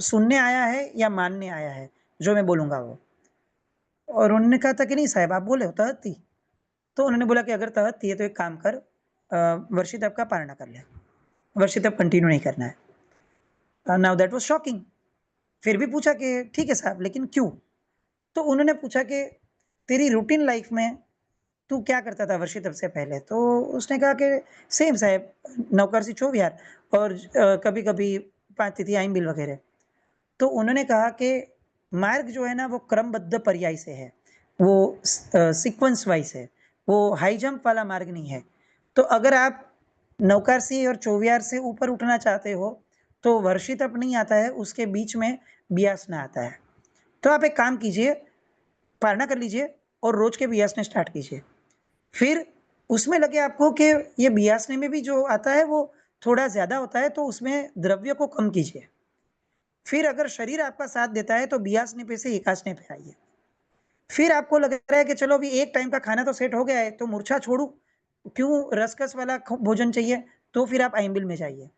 सुनने आया है या मानने आया है, जो मैं बोलूँगा वो? और उन्होंने कहा था कि नहीं साहिब आप बोले हो तहत थी। तो उन्होंने बोला कि अगर तहत थी है तो एक काम कर, वर्षी तप का पारणा कर ले। वर्षी तप कंटिन्यू नहीं करना है। Now that was shocking. फिर भी पूछा कि ठीक है साहब लेकिन क्यों? तो उन्होंने पूछा कि तेरी रूटीन लाइफ में तू क्या करता था वर्षी तप से पहले? तो उसने कहा कि सेम साहब, नवकरसी चौविहार और कभी-कभी 5 तिथि आइंबिल वगैरह। तो उन्होंने कहा कि मार्ग जो है ना वो क्रमबद्ध पर्याय से है, वो सीक्वेंस वाइज़ है, वो हाई जंप वाला मार्ग नहीं है। तो अगर आप नवकारसी और चौविहार से ऊपर उठना चाहते हो, तो वर्षी तप नहीं आता है, उसके बीच में बियासना आता है। तो आप एक काम कीजिए, पारणा कर लीजिए और रोज़ के बियासने स्टार्ट कीजिए। फिर उसमें लगे आपको कि ये बियासने में भी जो आता है वो थोड़ा ज़्यादा होता है, तो उसमें द्रव्य को कम कीजिए। फिर अगर शरीर आपका साथ देता है तो बियासने पे से एकासने पे आइए। फिर आपको लग रहा है कि चलो अभी एक टाइम का खाना तो सेट हो गया है, तो मूर्छा छोड़ूँ, क्यों रसकस वाला भोजन चाहिए, तो फिर आप आइंबिल में जाइए।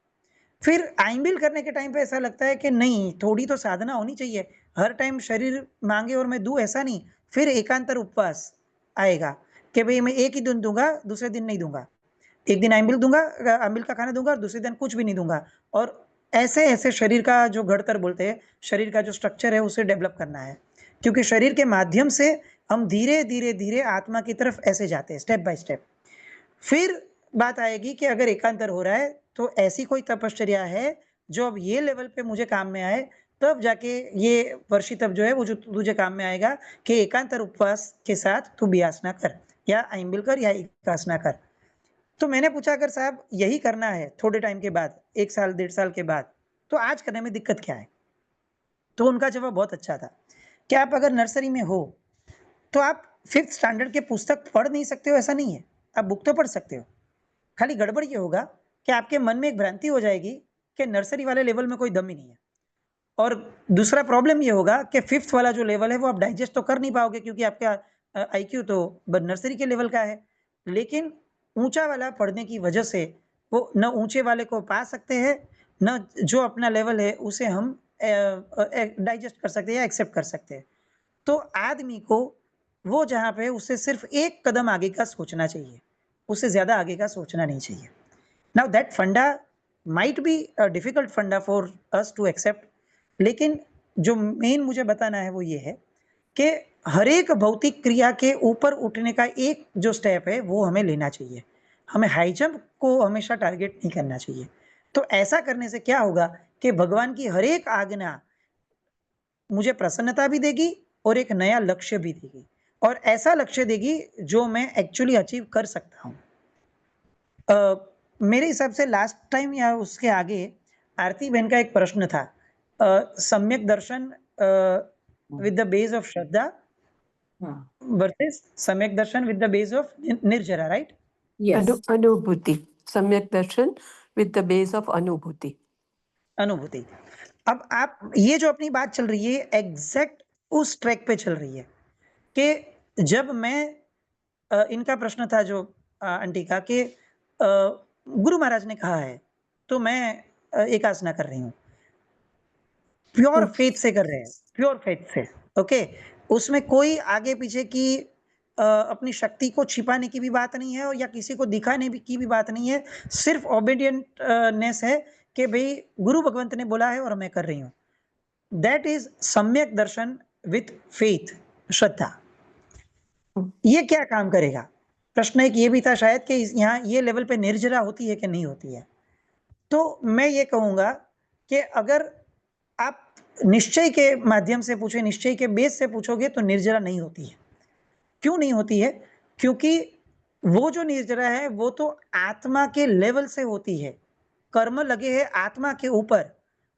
फिर आइंबिल करने के टाइम पे ऐसा लगता है कि नहीं, थोड़ी तो साधना होनी चाहिए, हर टाइम शरीर मांगे और मैं दूं, ऐसा नहीं। फिर एकांतर उपवास आएगा कि भाई मैं एक ही दिन दूंगा, दूसरे दिन नहीं दूंगा। एक दिन आइंबिल दूंगा, आइंबिल का खाना दूंगा और दूसरे दिन कुछ भी नहीं दूंगा। और ऐसे ऐसे शरीर का जो घड़तर बोलते हैं, शरीर का जो स्ट्रक्चर है उसे डेवलप करना है, क्योंकि शरीर के माध्यम से हम धीरे धीरे धीरे आत्मा की तरफ ऐसे जाते हैं, स्टेप बाय स्टेप। फिर बात आएगी कि अगर एकांतर हो रहा है तो ऐसी कोई तपश्चर्या है जो अब ये लेवल पे मुझे काम में आए, तब जाके ये वर्षी तप जो है वो जो तुझे काम में आएगा कि एकांतर उपवास के साथ तू बियासना कर या आइंबिल कर या एकासना कर। तो मैंने पूछा अगर साहब यही करना है थोड़े टाइम के बाद, 1 साल 1.5 साल के बाद, तो आज करने में दिक्कत क्या है? तो उनका जवाब बहुत अच्छा था कि आप अगर नर्सरी में हो तो आप 5th स्टैंडर्ड के पुस्तक पढ़ नहीं सकते हो ऐसा नहीं है, आप बुक तो पढ़ सकते हो। खाली गड़बड़ ये होगा कि आपके मन में एक भ्रांति हो जाएगी कि नर्सरी वाले लेवल में कोई दम ही नहीं है। और दूसरा प्रॉब्लम ये होगा कि 5th वाला जो लेवल है वो आप डाइजेस्ट तो कर नहीं पाओगे, क्योंकि आपका आईक्यू तो नर्सरी के लेवल का है। लेकिन ऊंचा वाला पढ़ने की वजह से वो न ऊंचे वाले को पा सकते हैं, न जो अपना लेवल है उसे हम डाइजेस्ट कर सकते हैं या एक्सेप्ट कर सकते हैं। तो आदमी को वो जहाँ पे उससे सिर्फ एक कदम आगे का सोचना चाहिए, उससे ज्यादा आगे का सोचना नहीं चाहिए। नाउ दैट फंडा माइट बी अ डिफिकल्ट फंडा फॉर अस टू एक्सेप्ट, लेकिन जो मेन मुझे बताना है वो ये है कि हर एक भौतिक क्रिया के ऊपर उठने का एक जो स्टेप है वो हमें लेना चाहिए। हमें हाई जंप को हमेशा टारगेट नहीं करना चाहिए। तो ऐसा करने से क्या होगा कि भगवान की हर एक आज्ञा मुझे प्रसन्नता भी देगी और एक नया लक्ष्य भी देगी, और ऐसा लक्ष्य देगी जो मैं एक्चुअली अचीव कर सकता हूँ। मेरे हिसाब से लास्ट टाइम या उसके आगे आरती बहन का एक प्रश्न था, सम्यक दर्शन विद द बेस ऑफ श्रद्धा हाँ, वर्सेस सम्यक दर्शन विद द बेस ऑफ निर्जरा, राइट? yes. अनुभूति, सम्यक दर्शन with the base of अनुभूति। अनुभूति। अब आप ये जो अपनी बात चल रही है एग्जैक्ट उस ट्रैक पे चल रही है कि जब मैं इनका प्रश्न था जो आंटी का कि गुरु महाराज ने कहा है तो मैं एकासना कर रही हूँ, प्योर फेथ से कर रहे हैं, प्योर फेथ से, ओके। उसमें कोई आगे पीछे की अपनी शक्ति को छिपाने की भी बात नहीं है और या किसी को दिखाने की भी बात नहीं है, सिर्फ ओबीडियंटनेस है कि भाई गुरु भगवंत ने बोला है और मैं कर रही हूँ। दैट इज सम्यक दर्शन विथ फेथ, श्रद्धा। ये क्या काम करेगा? प्रश्न एक ये भी था शायद कि यहाँ ये लेवल पे निर्जरा होती है कि नहीं होती है। तो मैं ये कहूंगा कि अगर आप निश्चय के माध्यम से पूछे, निश्चय के बेस से पूछोगे तो निर्जरा नहीं होती है। क्यों नहीं होती है? क्योंकि वो जो निर्जरा है वो तो आत्मा के लेवल से होती है, कर्म लगे हैं आत्मा के ऊपर,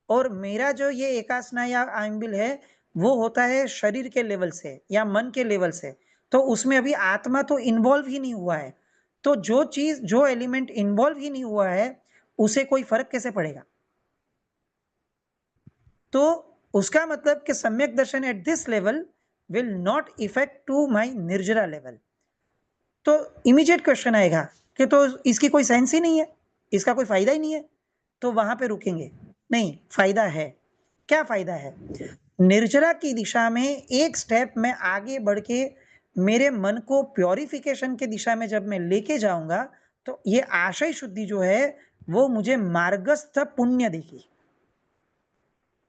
और मेरा जो ये एकासना या आइम्बिल है वो होता है शरीर के लेवल से या मन के लेवल से, तो उसमें अभी आत्मा तो इन्वॉल्व ही नहीं हुआ है। तो जो चीज, जो एलिमेंट इन्वॉल्व ही नहीं हुआ है उसे कोई फर्क कैसे पड़ेगा? तो उसका मतलब कि सम्यक दर्शन at this level will not effect to my निर्जरा लेवल। तो इमीडिएट क्वेश्चन आएगा कि तो इसकी कोई सेंस ही नहीं है, इसका कोई फायदा ही नहीं है, तो वहां पे रुकेंगे। नहीं, फायदा है। क्या फायदा है? निर्जरा की दिशा में एक स्टेप में आगे बढ़ के मेरे मन को प्योरिफिकेशन के दिशा में जब मैं लेके जाऊंगा तो ये आशय शुद्धि जो है वो मुझे मार्गस्थ पुण्य देगी।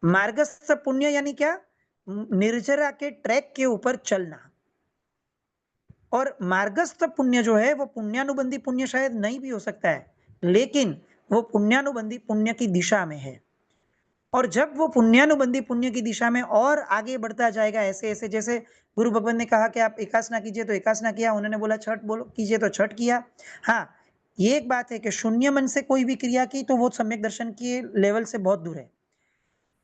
मार्गस्थ पुण्य यानी क्या? निर्जरा के ट्रैक के ऊपर चलना। और मार्गस्थ पुण्य जो है वो पुण्यानुबंधी पुण्य शायद नहीं भी हो सकता है, लेकिन वो पुण्यानुबंधी पुण्य की दिशा में है। और जब वो पुण्यानुबंधी पुण्य की दिशा में और आगे बढ़ता जाएगा ऐसे ऐसे, जैसे गुरु भगवान ने कहा कि आप एकासना कीजिए तो एकासना किया, उन्होंने बोला छठ बोलो कीजिए तो छठ किया। हाँ, ये एक बात है कि शून्य मन से कोई भी क्रिया की तो वो सम्यक दर्शन के लेवल से बहुत दूर है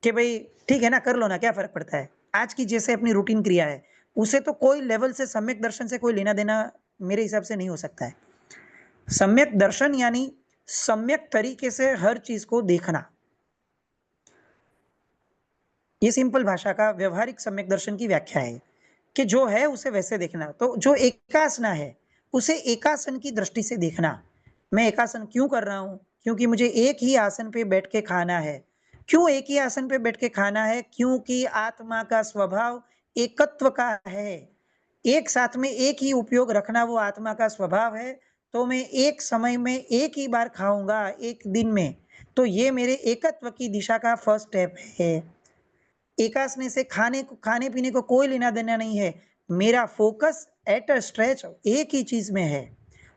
कि भाई ठीक है ना, कर लो ना, क्या फर्क पड़ता है। आज की जैसे अपनी रूटीन क्रिया है उसे तो कोई लेवल से सम्यक दर्शन से कोई लेना देना मेरे हिसाब से नहीं हो सकता है। सम्यक दर्शन यानी सम्यक तरीके से हर चीज को देखना। ये सिंपल भाषा का व्यवहारिक सम्यक दर्शन की व्याख्या है कि जो है उसे वैसे देखना। तो जो एकासना है उसे एकासन की दृष्टि से देखना। मैं एकासन क्यों कर रहा हूं? क्योंकि मुझे एक ही आसन पे बैठ के खाना है। क्यों एक ही आसन पे बैठ के खाना है? क्योंकि आत्मा का स्वभाव एकत्व का है। एक साथ में एक ही उपयोग रखना वो आत्मा का स्वभाव है। तो मैं एक समय में एक ही बार खाऊंगा एक दिन में, तो ये मेरे एकत्व की दिशा का फर्स्ट स्टेप है। एकासने से खाने पीने को कोई लेना देना नहीं है। मेरा फोकस एट अ स्ट्रेच एक ही चीज में है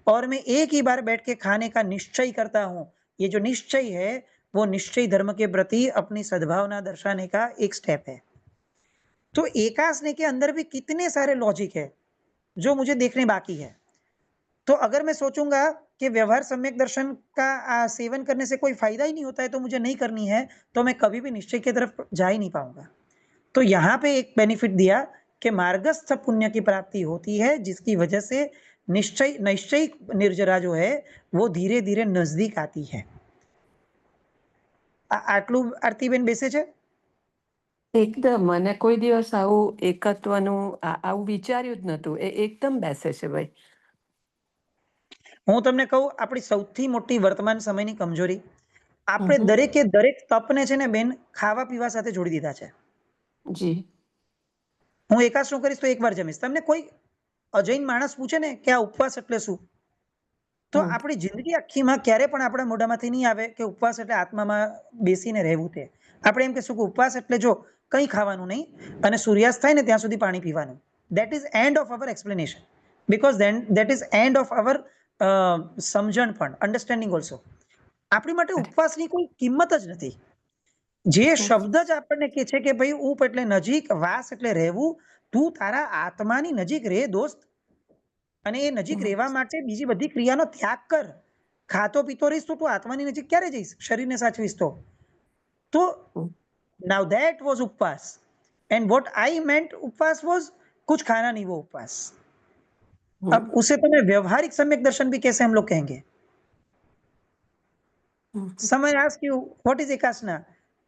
और मैं एक ही बार बैठ के खाने का निश्चय करता हूं। ये जो निश्चय है वो निश्चय धर्म के प्रति अपनी सद्भावना दर्शाने का एक स्टेप है। तो एकासने के अंदर भी कितने सारे लॉजिक है जो मुझे देखने बाकी है। तो अगर मैं सोचूंगा कि व्यवहार सम्यक दर्शन का सेवन करने से कोई फायदा ही नहीं होता है तो मुझे नहीं करनी है, तो मैं कभी भी निश्चय की तरफ जा ही नहीं पाऊंगा। तो यहाँ पे एक बेनिफिट दिया कि मार्गस्थ पुण्य की प्राप्ति होती है जिसकी वजह से निश्चय निश्चय निर्जरा जो है वो धीरे धीरे नजदीक आती है। આટલું આરતીબેન બેસે છે? એકદમ. મને કોઈ દિવસ આવું એકત્વનું આવું વિચાર્યું જ નતું. એકદમ બેસે છે ભાઈ. હું તમને કહું, આપણી સૌથી મોટી વર્તમાન સમયની કમજોરી, આપણે દરેકે દરેક તપને છે ને બેન ખાવા પીવા સાથે જોડી દીધા છે. જી. હું એકાસનું કરીશ તો એક વાર જમીશ. તમને કોઈ અજૈન માણસ પૂછે ને કે આ ઉપવાસ એટલે શું, તો આપણી જિંદગી આખીમાં ક્યારે પણ આપણા મોઢામાંથી નહીં આવે કે ઉપવાસ એટલે આત્મામાં બેસીને રહેવું. તે આપણે એમ કહેશું કે ઉપવાસ એટલે જો કંઈ ખાવાનું નહીં અને સૂર્યાસ્ત થાય ને ત્યાં સુધી પાણી પીવાનું. That is end of our explanation, because then that is end of our સમજણ પણ, અન્ડરસ્ટેન્ડિંગ ઓલ્સો. આપણી માટે ઉપવાસની કોઈ કિંમત જ નથી. જે શબ્દ જ આપણને કહે છે કે ભાઈ ઉપ એટલે નજીક, વાસ એટલે રહેવું, તું તારા આત્માની નજીક રહે દોસ્ત, અને એ નજીક રહેવા માટે બીજી બધી ક્રિયાનો ત્યાગ કર. ખાતો પીતો રહીશ તો તું આત્માની નજીક ક્યારે જઈશ? શરીરને સાચવીશ તો. તો નાउ दैट वाज उपवास एंड व्हाट आई मेंट उपवास वाज कुछ खाना नहीं, वो उपवास। अब उसे तो मैं व्यवहारिक सम्यक दर्शन भी कैसे हम लोग कहेंगे? Someone ask you what is ekasana,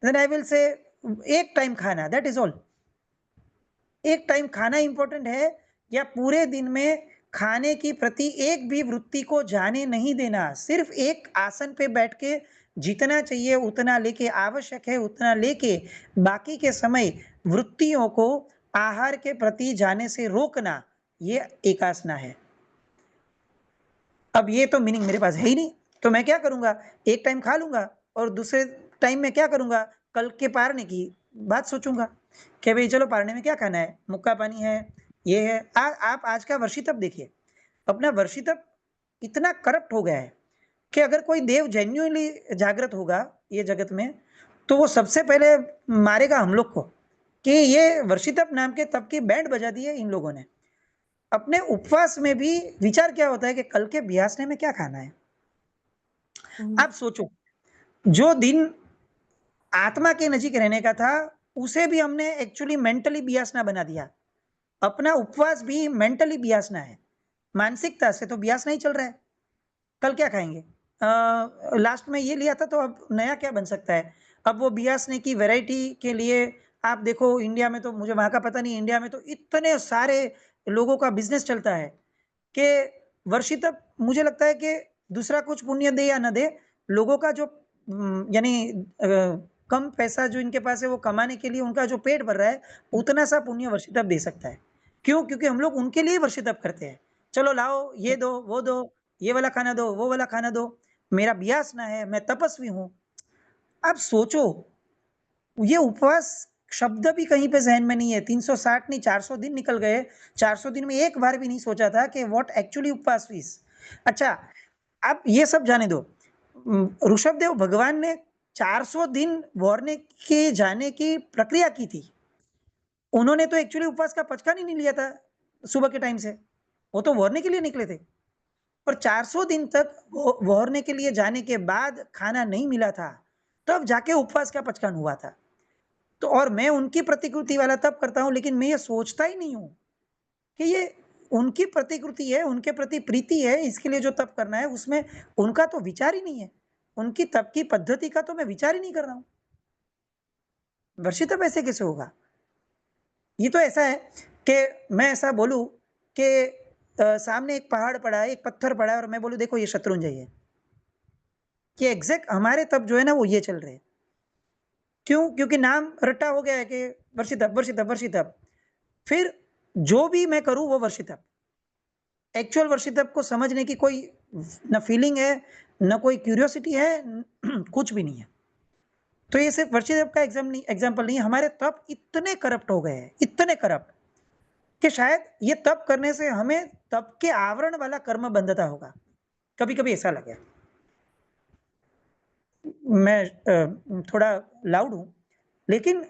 then I will say एक टाइम खाना, that is all। एक टाइम खाना इंपॉर्टेंट है या पूरे दिन में खाने की प्रति एक भी वृत्ति को जाने नहीं देना, सिर्फ एक आसन पे बैठ के जितना चाहिए उतना लेके, आवश्यक है उतना लेके, बाकी के समय वृत्तियों को आहार के प्रति जाने से रोकना, ये एक आसना है। अब ये तो मीनिंग मेरे पास है ही नहीं, तो मैं क्या करूंगा, एक टाइम खा लूंगा और दूसरे टाइम में क्या करूंगा, कल के पारने की बात सोचूंगा कि भाई चलो पारने में क्या खाना है, मुक्का पानी है, ये है। आप आज का वर्षितप देखिए, अपना वर्षितप इतना करप्ट हो गया है कि अगर कोई देव जेन्युइनली जागृत होगा ये जगत में, तो वो सबसे पहले मारेगा हम लोग को कि ये वर्षितप नाम के तप की बैंड बजा दी है इन लोगों ने। अपने उपवास में भी विचार क्या होता है कि कल के बियासने में क्या खाना है। आप सोचो, जो दिन आत्मा के नजीक रहने का था उसे भी हमने एक्चुअली मेंटली बियासना बना दिया। अपना उपवास भी मेंटली बियासना है, मानसिकता से तो बियास नहीं चल रहा है। कल क्या खाएंगे, लास्ट में ये लिया था तो अब नया क्या बन सकता है। अब वो बियासने की वैरायटी के लिए आप देखो, इंडिया में तो मुझे वहां का पता नहीं, इंडिया में तो इतने सारे लोगों का बिजनेस चलता है कि वर्षितप, मुझे लगता है कि दूसरा कुछ पुण्य दे या न दे, लोगों का जो यानी कम पैसा जो इनके पास है वो कमाने के लिए उनका जो पेट भर रहा है, उतना सा पुण्य वर्षितप दे सकता है। क्यों? क्योंकि हम लोग उनके लिए वर्षितप करते हैं। चलो लाओ, ये दो, वो दो, ये वाला खाना दो, वो वाला खाना दो, मेरा बियासना है, मैं तपस्वी हूं। अब सोचो, ये उपवास शब्द भी कहीं पे जहन में नहीं है। 360 नहीं, 400 दिन निकल गए, 400 दिन में एक बार भी नहीं सोचा था कि व्हाट एक्चुअली उपवास इज। अच्छा, अब ये सब जाने दो, ऋषभदेव भगवान ने 400 दिन वॉरने के जाने की प्रक्रिया की थी। उन्होंने तो एक्चुअली उपवास का पचका नहीं लिया था सुबह के टाइम से, वो तो वॉरने के लिए निकले थे। पर 400 दिन तक वॉरने के लिए जाने के बाद खाना नहीं मिला था, तब जाके उपवास का पचकान हुआ था। तो और मैं उनकी प्रतिकृति वाला तब करता हूं, लेकिन मैं ये सोचता ही नहीं हूं कि ये उनकी प्रतिकृति है, उनके प्रति प्रीति है, इसके लिए जो तप करना है उसमें उनका तो विचार ही नहीं है। उनकी तप की पद्धति का तो मैं विचार ही नहीं कर रहा हूं। वर्षितप ऐसे कैसे होगा? ये तो ऐसा है कि मैं ऐसा बोलूं कि सामने एक पहाड़ पड़ा है, एक पत्थर पड़ा है, और मैं बोलूं देखो ये शत्रुंजय है, कि एग्जैक्ट हमारे तप जो है ना वो ये चल रहे हैं। क्यों? क्योंकि नाम रट्टा हो गया है कि वर्षितप वर्षितप वर्षितप। फिर जो भी मैं करूं वो वर्षितप। एक्चुअल वर्षितप को समझने की कोई न फीलिंग है, न कोई क्यूरियोसिटी है, कुछ भी नहीं है। तो ये सिर्फ वर्षितप का एग्जाम्पल नहीं है, हमारे तप इतने करप्ट हो गए हैं, इतने करप्ट, कि शायद ये तप करने से हमें तप के आवरण वाला कर्म बंधता होगा। कभी कभी ऐसा लगे। मैं थोड़ा लाउड हूं, लेकिन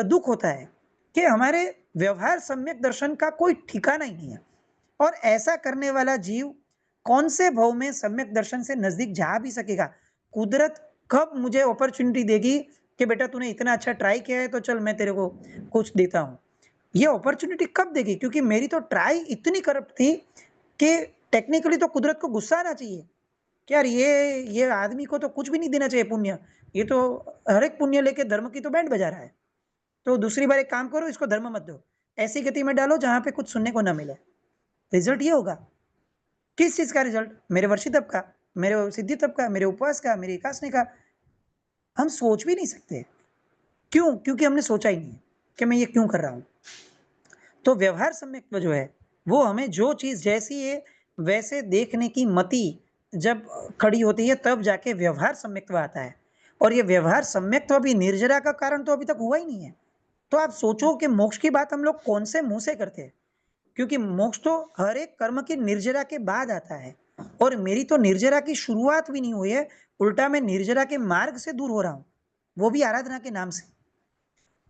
दुख होता है कि हमारे व्यवहार सम्यक दर्शन का कोई ठिकाना ही नहीं है। और ऐसा करने वाला जीव कौन से भव में सम्यक दर्शन से नजदीक जा भी सकेगा? कुदरत कब मुझे अपॉर्चुनिटी देगी कि बेटा तूने इतना अच्छा ट्राई किया है तो चल मैं तेरे को कुछ देता हूं? ये अपॉर्चुनिटी कब देगी? क्योंकि मेरी तो ट्राई इतनी करप्ट थी कि टेक्निकली तो कुदरत को गुस्सा आना चाहिए कि यार ये आदमी को तो कुछ भी नहीं देना चाहिए पुण्य, ये तो हर एक पुण्य लेके धर्म की तो बैंड बजा रहा है। तो दूसरी बार एक काम करो, इसको धर्म मत दो, ऐसी गति में डालो जहां पे कुछ सुनने को ना मिले। रिजल्ट ये होगा। किस चीज का रिजल्ट? मेरे वर्षितप का, मेरे सिद्धि तप का, मेरे उपवास का, मेरे एकासने का। हम सोच भी नहीं सकते। क्यों? क्योंकि हमने सोचा ही नहीं है कि मैं ये क्यों कर रहा हूं। तो व्यवहार सम्यक्त्व जो है वो हमें जो चीज जैसी है वैसे देखने की मति जब खड़ी होती है तब जाके व्यवहार सम्यक्त्व आता है। और ये व्यवहार सम्यक्त्व भी निर्जरा का कारण तो अभी तक हुआ ही नहीं है। तो आप सोचो कि मोक्ष की बात हम लोग कौन से मुंह से करते हैं? क्योंकि मोक्ष तो हर एक कर्म की निर्जरा के बाद आता है, और मेरी तो निर्जरा की शुरुआत भी नहीं हुई है, उल्टा मैं निर्जरा के मार्ग से दूर हो रहा हूं, वो भी आराधना के नाम से।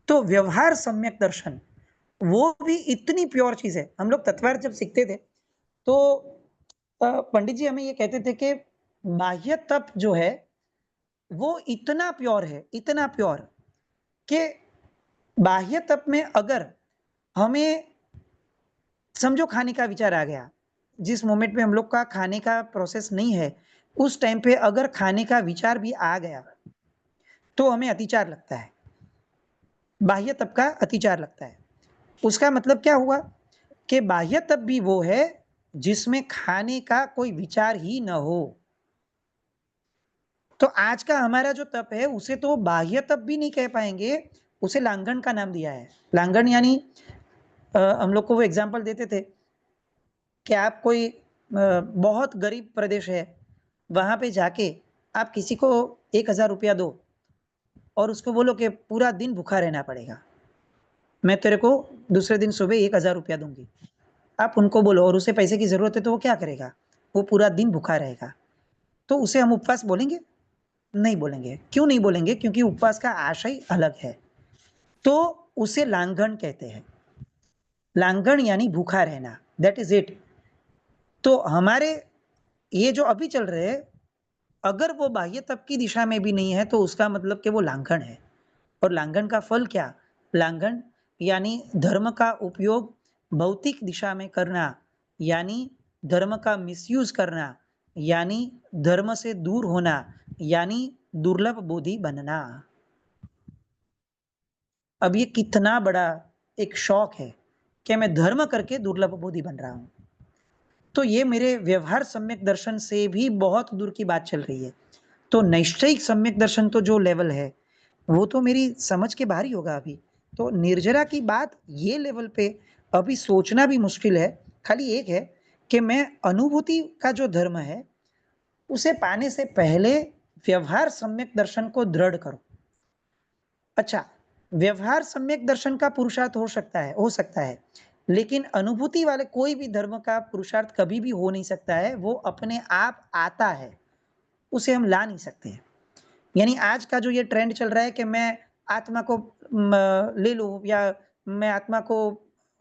तो व्यवहार सम्यक दर्शन वो भी इतनी प्योर चीज है। हम लोग तत्वार्थ जब सीखते थे तो पंडित जी हमें ये कहते थे कि बाह्य तप जो है वो इतना प्योर है, इतना प्योर, कि बाह्य तप में अगर हमें समझो खाने का विचार आ गया, जिस मोमेंट में हम लोग का खाने का प्रोसेस नहीं है उस टाइम पे अगर खाने का विचार भी आ गया तो हमें अतिचार लगता है। बाह्य तप का अतिचार लगता है। उसका मतलब क्या हुआ कि बाह्य तप भी वो है जिसमें खाने का कोई विचार ही न हो। तो आज का हमारा जो तप है उसे तो बाह्य तप भी नहीं कह पाएंगे, उसे लांघन का नाम दिया है। लांघन यानी हम लोग को वो एग्जाम्पल देते थे कि आप कोई बहुत गरीब प्रदेश है, वहां पे जाके आप किसी को 1,000 रुपया दो और उसको बोलो कि पूरा दिन भूखा रहना पड़ेगा, मैं तेरे को दूसरे दिन सुबह 1,000 रुपया दूंगी। आप उनको बोलो और उसे पैसे की जरूरत है तो वो क्या करेगा? वो पूरा दिन भूखा रहेगा। तो उसे हम उपवास बोलेंगे? नहीं बोलेंगे। क्यों नहीं बोलेंगे? क्योंकि उपवास का आशय अलग है। तो उसे लांघन कहते हैं। लांघन यानी भूखा रहना, दैट इज इट। तो हमारे ये जो अभी चल रहे हैं, अगर वो बाह्य तप की दिशा में भी नहीं है तो उसका मतलब कि वो लांघन है। और लांघन का फल क्या? लांघन यानी धर्म का उपयोग भौतिक दिशा में करना, यानी धर्म का मिसयूज करना, यानी धर्म से दूर होना, यानी दुर्लभ बोधि बनना। अब ये कितना बड़ा एक शौक है कि मैं धर्म करके दुर्लभ बोधि बन रहा हूं। तो ये मेरे व्यवहार सम्यक दर्शन से भी बहुत दूर की बात चल रही है। तो नैष्ठिक सम्यक दर्शन तो जो लेवल है वो तो मेरी समझ के बाहर ही होगा अभी। तो निर्जरा की बात ये लेवल पे अभी सोचना भी मुश्किल है। खाली एक है कि मैं अनुभूति का जो धर्म है उसे पाने से पहले व्यवहार सम्यक दर्शन को दृढ़ करो। अच्छा, व्यवहार सम्यक दर्शन का पुरुषार्थ हो सकता है, लेकिन अनुभूति वाले कोई भी धर्म का पुरुषार्थ कभी भी हो नहीं सकता है। वो अपने आप आता है, उसे हम ला नहीं सकते हैं। यानी आज का जो ये ट्रेंड चल रहा है कि मैं आत्मा को ले लूं, या मैं आत्मा को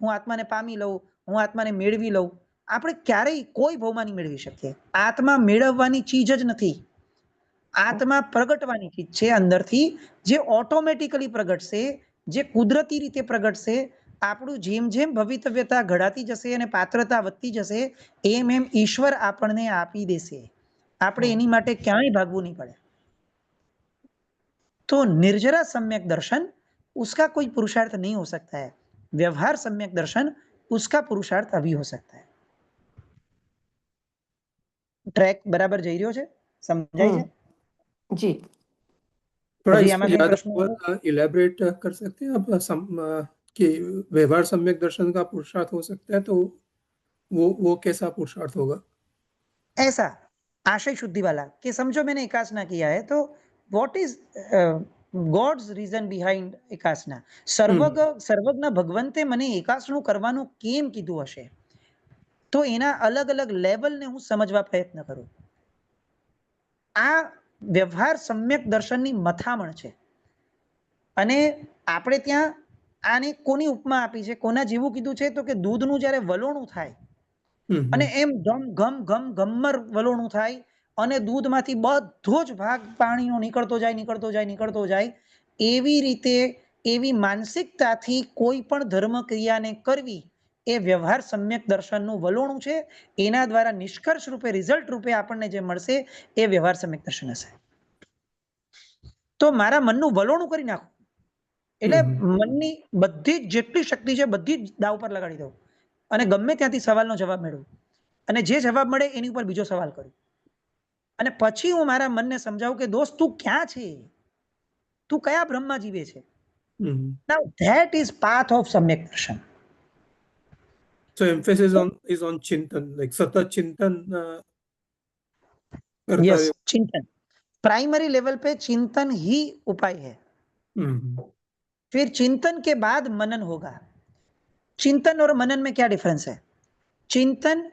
હું આત્માને પામી લઉં, હું આત્માને મેળવી લઉં, આપણે ક્યારેય કોઈ ભાવમાં નહીં મેળવી શકીએ। આત્મા મેળવવાની ચીજ જ નથી, આત્મા પ્રગટવાની ચીજ છે અંદરથી, જે ઓટોમેટિકલી પ્રગટશે, જે કુદરતી રીતે પ્રગટશે। આપણું જેમ જેમ ભવિતવ્યતા ઘડાતી જશે અને પાત્રતા વધતી જશે એમ એમ ઈશ્વર આપણને આપી દેશે। આપણે એની માટે ક્યાંય ભાગવું નહીં પડે। तो निर्जरा सम्यक दर्शन उसका कोई पुरुषार्थ नहीं हो सकता है। व्यवहार सम्यक दर्शन उसका पुरुषार्थ अभी हो सकता है। ट्रैक बराबर જઈ રહ્યો છે? સમજાય છે? जी। थोड़ा હજી इसको આમાં કઈ ज्यादा પ્રશ્ન? इलेबरेट कर सकते हैं आप कि व्यवहार सम्यक दर्शन का पुरुषार्थ हो सकता है, तो वो कैसा पुरुषार्थ होगा? ऐसा आशय शुद्धि वाला कि समझो मैंने एकासना किया है तो what is God's reason behind એકાસના। સર્વજ્ઞ ભગવંતે મને એકાસનું કરવાનું કેમ કીધું હશે, તો એના અલગ અલગ લેવલને હું સમજવા પ્રયત્ન કરું। આ વ્યવહાર સમ્યક દર્શનની મથામણ છે। અને આપણે ત્યાં આને કોની ઉપમા આપી છે, કોના જેવું કીધું છે, તો કે દૂધનું જ્યારે વલોણું થાય અને એમ ઘમ ઘમ ઘમ ઘમ્મર વલોણું થાય અને દૂધમાંથી બધો જ ભાગ પાણીનો નીકળતો જાય। એવી રીતે એવી માનસિકતાથી કોઈ પણ ધર્મ ક્રિયાને કરવી એ વ્યવહાર સમ્યક દર્શનનું વલોણું છે। એના દ્વારા નિષ્કર્ષ રૂપે રિઝલ્ટ રૂપે આપણને જે મળશે એ વ્યવહાર સમ્યક દર્શન હશે। તો મારા મનનું વલોણું કરી નાખો એટલે મનની બધી જેટલી શક્તિ છે બધી જ દાવ પર લગાડી દઉં અને ગમે ત્યાંથી સવાલનો જવાબ મેળવું અને જે જવાબ મળે એની ઉપર બીજો સવાલ કરું અને પછી હું મારા મનને સમજાવું કે દોસ્ત તું ક્યાં છે, તું કયા બ્રહ્મમાં જીવે છે। Now that is path of सम्यक दर्शन। So emphasis is on चिंतन, like सतत चिंतन करता यस, रहे। चिंतन प्राइमरी लेवल पे चिंतन ही उपाय है। फिर चिंतन के बाद मनन होगा। चिंतन और मनन में क्या डिफरेंस है? चिंतन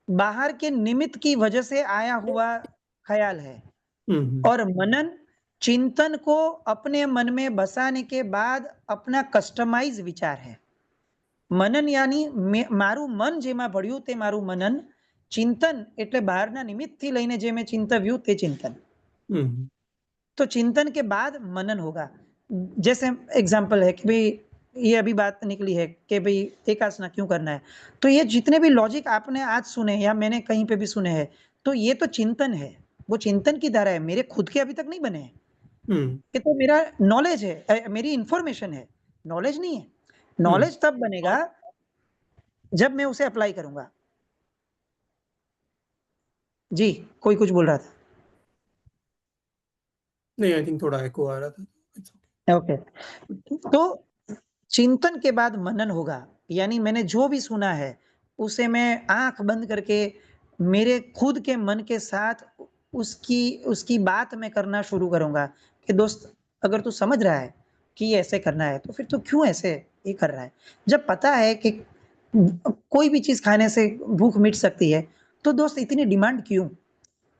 बाहर के निमित्त की वजह से आया हुआ ख्याल है और मनन चिंतन को अपने मन में बसाने के बाद अपना कस्टमाइज विचार है। मनन यानी मारू मन जेमा भळ्યું તે મારું मनन, चिंतन એટલે બહારના નિમિત્તથી લઈને જે મેં ચિંતવ્યું તે चिंतन। तो चिंतन के बाद मनन होगा। जैसे एग्जाम्पल है कि भाई ये अभी बात निकली है कि भाई एकासना क्यों करना है, तो ये जितने भी लॉजिक आपने आज सुने या मैंने कहीं पे भी सुने हैं, तो ये तो चिंतन है, वो चिंतन की धारा है, मेरे खुद के अभी तक नहीं बने हैं। ये तो मेरा नॉलेज है, मेरी इंफॉर्मेशन है, नॉलेज नहीं है। नॉलेज तब बनेगा जब मैं उसे अप्लाई करूंगा। जी, कोई कुछ बोल रहा था। नहीं, आई थिंक थोड़ा एको आ रहा था। It's okay. ओके, तो चिंतन के बाद मनन होगा, यानी मैंने जो भी सुना है उसे मैं आंख बंद करके मेरे खुद के मन के साथ उसकी उसकी बात मैं करना शुरू करूंगा कि दोस्त, अगर तू समझ रहा है कि ये ऐसे करना है तो फिर तू क्यों ऐसे ये कर रहा है। जब पता है कि कोई भी चीज खाने से भूख मिट सकती है तो दोस्त इतनी डिमांड क्यों,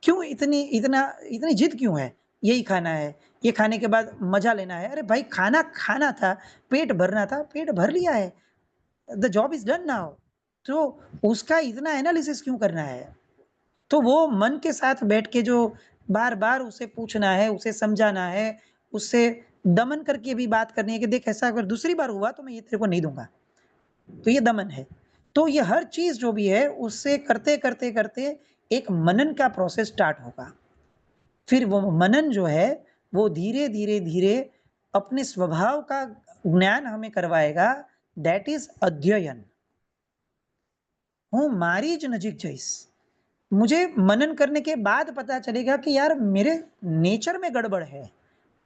क्यों इतनी इतना इतनी जिद क्यों है, यही खाना है, ये खाने के बाद मजा लेना है। अरे भाई, खाना खाना था, पेट भरना था, पेट भर लिया है, the job is done now. तो उसका इतना एनालिसिस क्यों करना है। तो वो मन के साथ बैठ के जो बार बार उसे पूछना है, उसे समझाना है, उससे दमन करके भी बात करनी है कि देख, ऐसा अगर दूसरी बार हुआ तो मैं ये तेरे को नहीं दूंगा, तो ये दमन है। तो ये हर चीज जो भी है उससे करते करते करते एक मनन का प्रोसेस स्टार्ट होगा। फिर वो मनन जो है वो धीरे धीरे धीरे अपने स्वभाव का ज्ञान हमें करवाएगा। दैट इज अध्ययन। હું મારી જ નજીક જઈશ। मुझे मनन करने के बाद पता चलेगा कि यार मेरे नेचर में गड़बड़ है,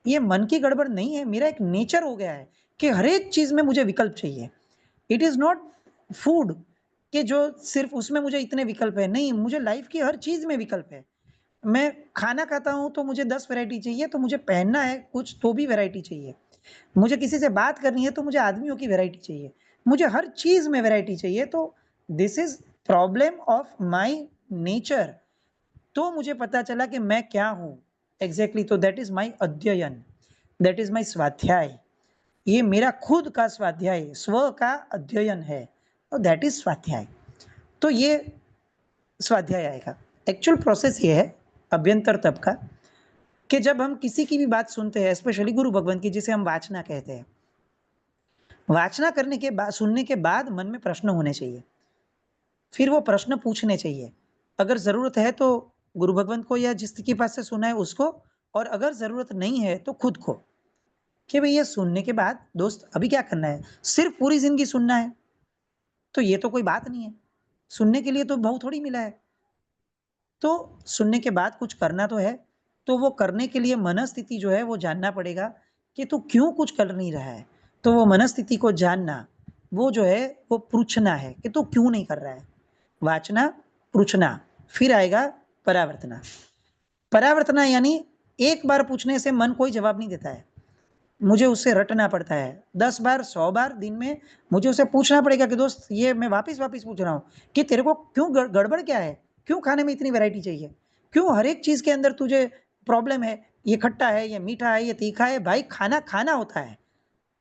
ये मन की गड़बड़ नहीं है, मेरा एक नेचर हो गया है कि हर एक चीज में मुझे विकल्प चाहिए। इट इज नॉट फूड कि जो सिर्फ उसमें मुझे इतने विकल्प है, नहीं, मुझे लाइफ की हर चीज में विकल्प है। मैं खाना खाता हूँ तो मुझे 10 वैरायटी चाहिए, तो मुझे पहनना है कुछ तो भी वैरायटी चाहिए, मुझे किसी से बात करनी है तो मुझे आदमियों की वैरायटी चाहिए, मुझे हर चीज में वैरायटी चाहिए। तो this is problem of my nature. तो मुझे पता चला कि मैं क्या हूं एग्जैक्टली। तो दैट इज माई अध्ययन, दैट इज माई स्वाध्याय। ये मेरा खुद का स्वाध्याय, स्व का अध्ययन है, तो दैट इज स्वाध्याय। तो ये स्वाध्याय आएगा। एक्चुअल प्रोसेस ये है अभ्यंतर तप का कि जब हम किसी की भी बात सुनते हैं, स्पेशली गुरु भगवान की, जिसे हम वाचना कहते हैं, वाचना करने के बाद, सुनने के बाद मन में प्रश्न होने चाहिए। फिर वो प्रश्न पूछने चाहिए। अगर जरूरत है तो गुरु भगवान को या जिसके पास से सुना है उसको, और अगर जरूरत नहीं है तो खुद को, कि भाई ये सुनने के बाद दोस्त अभी क्या करना है। सिर्फ पूरी जिंदगी सुनना है तो ये तो कोई बात नहीं है, सुनने के लिए तो बहुत थोड़ी मिला है। तो सुनने के बाद कुछ करना तो है, तो वो करने के लिए मनस्थिति जो है वो जानना पड़ेगा कि तू क्यों कुछ कर नहीं रहा है। तो वो मनस्थिति को जानना, वो जो है वो पूछना है कि तू क्यों नहीं कर रहा है। वाचना, पूछना, फिर आएगा परावर्तना। परावर्तना यानी एक बार पूछने से मन कोई जवाब नहीं देता है, मुझे उससे रटना पड़ता है 10 बार 100 बार दिन में। मुझे उसे पूछना पड़ेगा कि दोस्त, ये मैं वापस वापस पूछ रहा हूँ कि तेरे को क्यों गड़बड़ क्या है, क्यों खाने में इतनी वैरायटी चाहिए, क्यों हर एक चीज के अंदर तुझे प्रॉब्लम है, ये खट्टा है, ये मीठा है, ये तीखा है। भाई, खाना खाना होता है,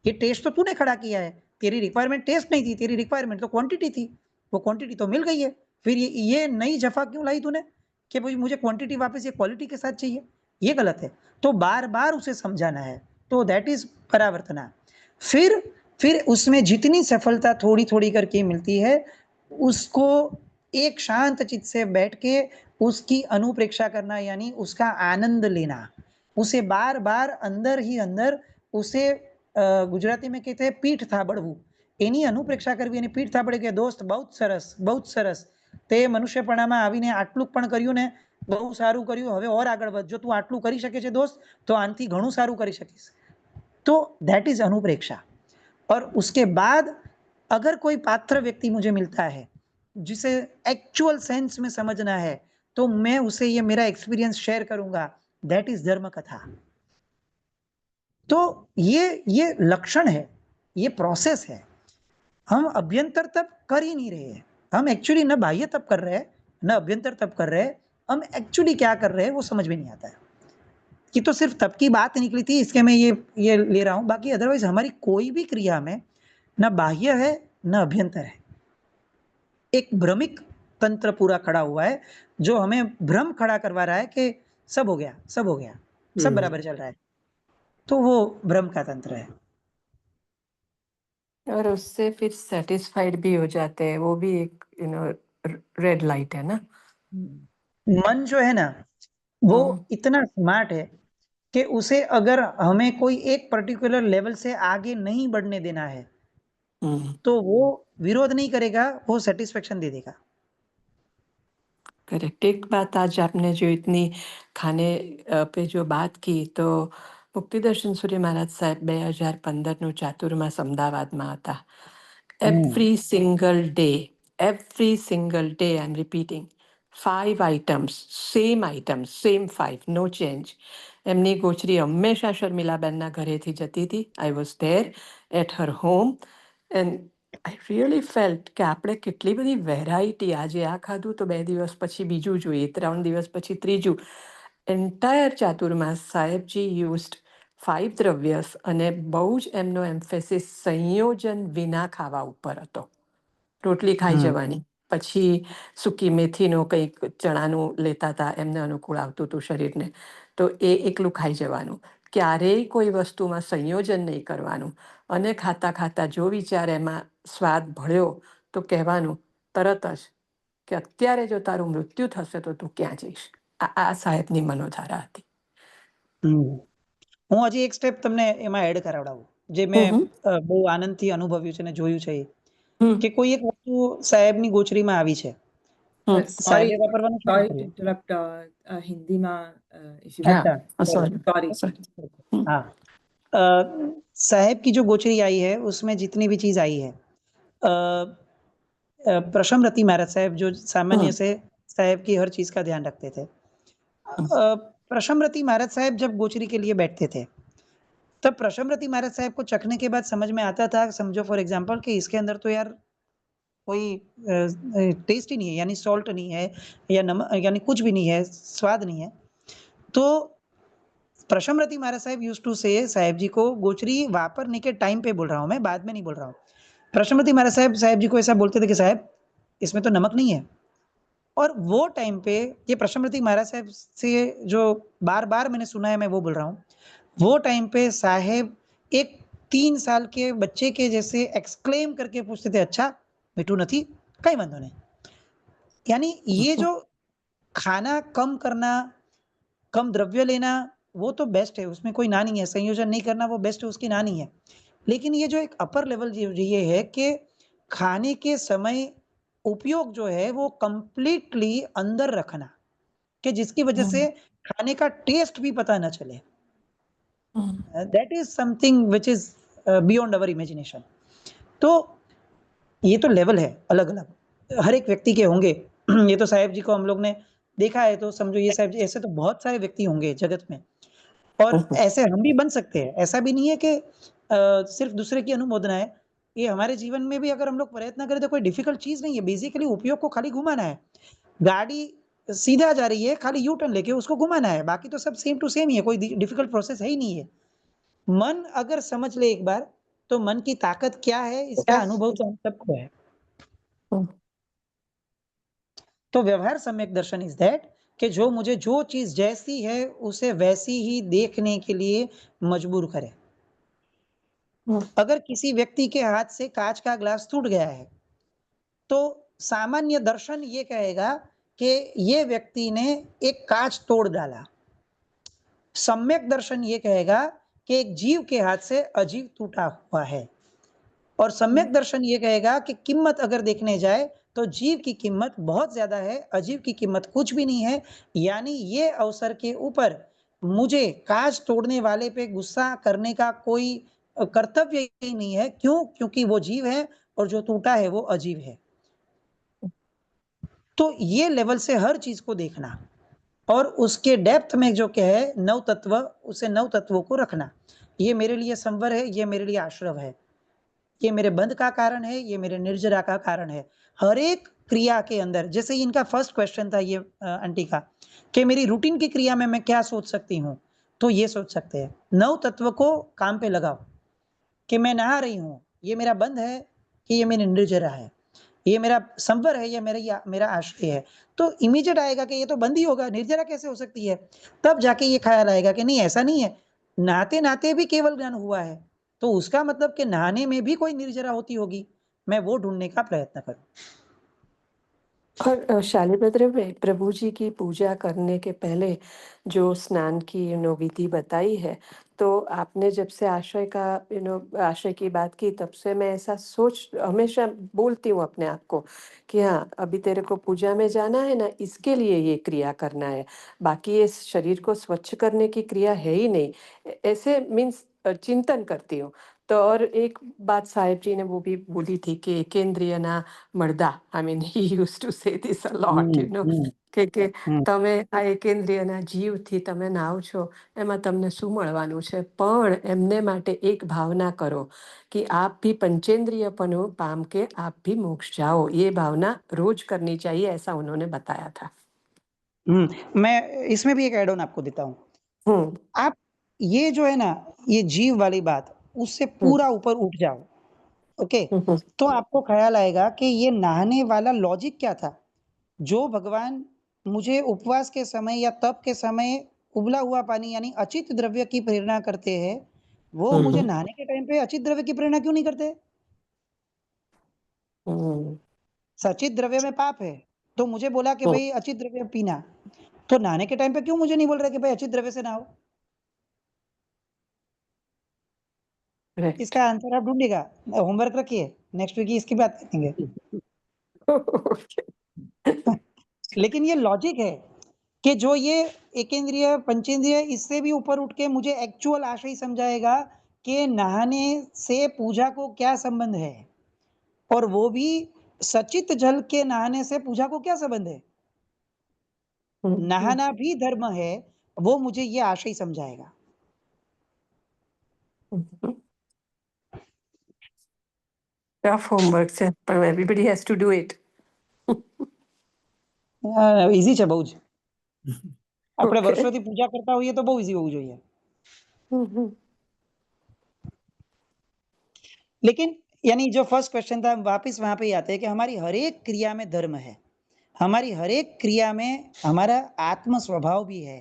ये टेस्ट तो तूने खड़ा किया है, तेरी रिक्वायरमेंट टेस्ट नहीं थी, तेरी रिक्वायरमेंट तो क्वांटिटी थी, वो क्वांटिटी तो मिल गई है। फिर ये नई जफा क्यों लाई तूने कि भाई मुझे क्वांटिटी वापस ये क्वालिटी के साथ चाहिए, ये गलत है। तो बार बार उसे समझाना है, तो दैट इज परावर्तना। फिर उसमें जितनी सफलता थोड़ी थोड़ी करके मिलती है, उसको एक शांत चित्त से बैठ के उसकी अनुप्रेक्षा करना, यानी उसका आनंद लेना, उसे बार बार अंदर ही अंदर उसे ગુજરાતીમાં કહેते हैं પીઠ થાબડવું, એની અનુપ્રેક્ષા કરવી અને પીઠ થાબડે કે દોસ્ત બહુ સરસ, તે મનુષ્યપણામાં આવીને આટલું પણ કર્યું ને, બહુ સારું કર્યું, હવે ઓર આગળ વધ, જો તું આટલું કરી શકે છે દોસ્ત તો આનથી ઘણું સારું કરી શકીશ। तो दैट इज अनुप्रेक्षा। और उसके बाद अगर कोई पात्र व्यक्ति मुझे मिलता है जिसे एक्चुअल सेंस में समझना है, तो मैं उसे ये मेरा एक्सपीरियंस शेयर करूंगा, दैट इज धर्म कथा। तो ये लक्षण है, ये प्रोसेस है। हम अभ्यंतर तप कर ही नहीं रहे हैं, हम एक्चुअली न बाह्य तप कर रहे हैं न अभ्यंतर तप कर रहे हैं। हम एक्चुअली क्या कर रहे हैं वो समझ में नहीं आता है। कि तो सिर्फ तप की बात निकली थी, इसके मैं ये ले रहा हूं, बाकी अदरवाइज हमारी कोई भी क्रिया में न बाह्य है न अभ्यंतर है। एक भ्रमिक तंत्र पूरा खड़ा हुआ है जो हमें भ्रम खड़ा करवा रहा है कि सब हो गया, सब हो गया, सब बराबर चल रहा है। तो वो भ्रम का तंत्र है। और उससे फिर सेटिस्फाइड भी हो जाते हैं, वो भी एक रेड लाइट है ना। मन जो है ना वो इतना स्मार्ट है कि उसे अगर हमें कोई एक पर्टिकुलर लेवल से आगे नहीं बढ़ने देना है तो वो विरोध नहीं करेगा, वो सेटिस्फेक्शन दे देगा। करेक्ट। एक बात आज आपने जो इतनी खाने पे जो बात की, तो મુક્તિદર્શન સૂર્ય મહારાજ સાહેબ 2015નું ચાતુર્માસ અમદાવાદમાં હતા. every single day I'm repeating 5 items, same 5, no change. એમની ગોચરી હંમેશા શર્મિલાબેનના ઘરેથી જતી હતી. I was there at her home and I really felt કે આપણે કેટલી બધી વેરાયટી, આજે આ ખાધું તો 2 દિવસ પછી બીજું જોઈએ, 3 દિવસ પછી ત્રીજું. એન્ટાયર ચાતુર્માસ સાહેબજી યુઝડ 5 દ્રવ્યસ અને બહુ જ એમનો એમ્ફેસિસ સંયોજન વિના ખાવા ઉપર હતો. રોટલી ખાઈ જવાની, પછી સૂકી મેથીનો કંઈક ચણાનું લેતા હતા, એમને અનુકૂળ આવતું હતું શરીરને, તો એ એકલું ખાઈ જવાનું. ક્યારેય કોઈ વસ્તુમાં સંયોજન નહીં કરવાનું. અને ખાતા ખાતા જો વિચાર એમાં સ્વાદ ભળ્યો તો કહેવાનું તરત જ કે અત્યારે જો તારું મૃત્યુ થશે તો તું ક્યાં જઈશ. આ સાહેબની મનોધારા હતી. હું હજી એક સ્ટેપ તમને એમાં એડ કરાવડાવું, જે મેં બહુ આનંદથી અનુભવ્યું છે અને જોયું છે, કે કોઈ એક વસ્તુ સાહેબની ગોચરીમાં આવી છે, સાહેબે વાપરવાનું શું Sorry to કર્યું? interrupt. Hindima, if you Yeah, sorry. हाँ, साहेब की जो गोचरी आई है उसमें जितनी भी चीज आई है, प्रशमरती महाराज साहब जो सामान्य से साहेब की हर चीज का ध्यान रखते थे, प्रशमरती महाराज साहब जब गोचरी के लिए बैठते थे, तब प्रशमरती महाराज साहब को चखने के बाद समझ में आता था, समझो फॉर एग्जांपल कि इसके अंदर तो यार कोई टेस्ट ही नहीं है, यानी सॉल्ट नहीं है या नमक, यानी कुछ भी नहीं है, स्वाद नहीं है, तो प्रशमरती महाराज साहब यूज्ड टू से साहेब जी को, गोचरी वापरने के टाइम पे बोल रहा हूं मैं, बाद में नहीं बोल रहा हूं, प्रशमरती महाराज साहब जी को ऐसा बोलते थे कि साहब इसमें तो नमक नहीं है। और वो टाइम पे ये प्रशमरती महाराज साहब से जो बार-बार मैंने सुना है, मैं वो बोल रहा हूँ, वो टाइम पे साहेब एक 3 साल के बच्चे के जैसे एक्सक्लेम करके पूछते थे, अच्छा मीठू નથી? कई वांधो नहीं। यानी ये जो खाना कम करना, कम द्रव्य लेना, वो तो बेस्ट है, उसमें कोई ना नहीं है, संयोजन नहीं करना वो बेस्ट है, उसकी ना नहीं है। लेकिन ये जो एक अपर लेवल ये है कि खाने के समय उपयोग जो है वो कंप्लीटली अंदर रखना, कि जिसकी वजह से खाने का टेस्ट भी पता ना चले। That is something which is beyond our imagination. तो ये तो लेवल है अलग अलग, हर एक व्यक्ति के होंगे। ये तो साहेब जी को हम लोग ने देखा है, तो समझो ये साहेब जी, ऐसे तो बहुत सारे व्यक्ति होंगे जगत में, और ऐसे हम भी बन सकते हैं। ऐसा भी नहीं है कि सिर्फ दूसरे की अनुमोदना है, ये हमारे जीवन में भी अगर हम लोग प्रयत्न करें तो कोई डिफिकल्ट चीज नहीं है। बेसिकली उपयोग को खाली घुमाना है, गाड़ी सीधा जा रही है, खाली यू टर्न लेके उसको घुमाना है, बाकी तो सब सेम टू सेम ही है, कोई डिफिकल्ट प्रोसेस है ही नहीं है। मन अगर समझ ले एक बार, तो मन की ताकत क्या है इसका अनुभव तो हम सबको है। तो व्यवहार सम्यक दर्शन इज दैट, कि जो मुझे जो चीज जैसी है उसे वैसी ही देखने के लिए मजबूर करे। अगर किसी व्यक्ति के हाथ से कांच का ग्लास टूट गया है, तो सामान्य दर्शन ये कहेगा कि ये व्यक्ति ने एक कांच तोड़ डाला। सम्यक दर्शन ये कहेगा कि एक जीव के हाथ से अजीव टूटा हुआ है। और सम्यक दर्शन ये कहेगा कि कीमत अगर देखने जाए तो जीव की कीमत बहुत ज्यादा है, अजीव की कीमत कुछ भी नहीं है। यानी ये अवसर के ऊपर मुझे कांच तोड़ने वाले पे गुस्सा करने का कोई कर्तव्य ही नहीं है। क्यों? क्योंकि वो जीव है और जो टूटा है वो अजीव है। तो ये लेवल से हर चीज को देखना, और उसके डेप्थ में जो क्या है नव तत्व, उसे नव तत्वों को रखना। ये मेरे लिए संवर है, ये मेरे लिए आश्रव है, ये मेरे बंध का कारण है, ये मेरे निर्जरा का कारण है। हर एक क्रिया के अंदर, जैसे इनका फर्स्ट क्वेश्चन था ये आंटी का, कि मेरी रूटीन की क्रिया में मैं क्या सोच सकती हूँ, तो ये सोच सकते हैं, नव तत्व को काम पे लगाओ, कि मैं नहा रही हूँ, ये मेरा बंध है कि ये मेरी निर्जरा है, ये मेरा संवर है, ये मेरा आश्रय है। तो इमीडिएट आएगा कि ये तो बंद ही होगा, निर्जरा कैसे हो सकती है। तब जाके ये ख्याल आएगा कि नहीं, ऐसा नहीं है, नहाते नहाते भी केवल ज्ञान हुआ है, तो उसका मतलब कि नहाने में भी कोई निर्जरा होती होगी, मैं वो ढूंढने का प्रयत्न करूं। और शालिभद्र में प्रभु जी की पूजा करने के पहले जो स्नान की विधि बताई है, तो तो आपने जब से आशय का आशय की बात की, तब से मैं ऐसा सोच हमेशा बोलती हूँ अपने आप को कि हाँ, अभी तेरे को पूजा में जाना है ना, इसके लिए ये क्रिया करना है। बाकी ये शरीर को स्वच्छ करने की क्रिया है ही नहीं। ऐसे मीन्स चिंतन करती हूँ। तो और एक बात साहेब जी ने वो भी बोली थी कि एकेंद्रिय ना मर्दा, I mean he used to say this a lot, કે તમે આ એકેન્દ્રિયના જીવથી તમે નાવ છો, એમાં તમને શું મળવાનું છે? પણ એમને માટે એક ભાવના કરો कि आप भी पंचेंद्रियपन पाम के आप भी मोक्ष जाओ। ये भावना रोज करनी चाहिए, ऐसा उन्होंने बताया था। मैं इसमें भी एक एड ऑन आपको देता हूँ। हम्म आप ये जो है ना, ये जीव वाली बात, उससे पूरा ऊपर उठ जाओ, ओके? हम्म तो आपको ख्याल आएगा कि ये नहाने वाला लॉजिक क्या था? जो भगवान मुझे उपवास के समय या तप के समय उबला हुआ पानी यानी अचित द्रव्य की प्रेरणा करते हैं, वो मुझे हम्म नहाने के टाइम पे अचित द्रव्य की प्रेरणा क्यों नहीं करते? हम्म सचित द्रव्य में पाप है, तो मुझे बोला कि हम्म भई अचित द्रव्य पीना, तो नहाने के टाइम पे क्यों मुझे नहीं बोल रहे कि भाई अचित द्रव्य से नहाओ? राइट। इसका आंसर आप ढूँढिएगा, होमवर्क रखिए, नेक्स्ट वीक इसकी बात करेंगे। लेकिन ये लॉजिक है कि जो ये एकेंद्रिय, पंचेंद्रिय इससे भी ऊपर उठ के मुझे एक्चुअल आशय समझाएगा कि नहाने से पूजा को क्या संबंध है? और वो भी सचित जल के नहाने से पूजा को क्या संबंध है? नहाना भी धर्म है, वो मुझे ये आशय समझाएगा। टफ होमवर्क છે, પણ everybody has to do it. Easy છે બહુ જ. આપણે Okay. વર્ષોથી પૂજા કરતા હોઈએ તો બહુ ઈઝી હોવું જોઈએ. हम्म लेकिन यानी जो फर्स्ट क्वेश्चन था, हम वापस वहाँ पे ही आते हैं कि हमारी हर एक क्रिया में धर्म है। हमारी हर एक क्रिया में हमारा आत्म स्वभाव भी है।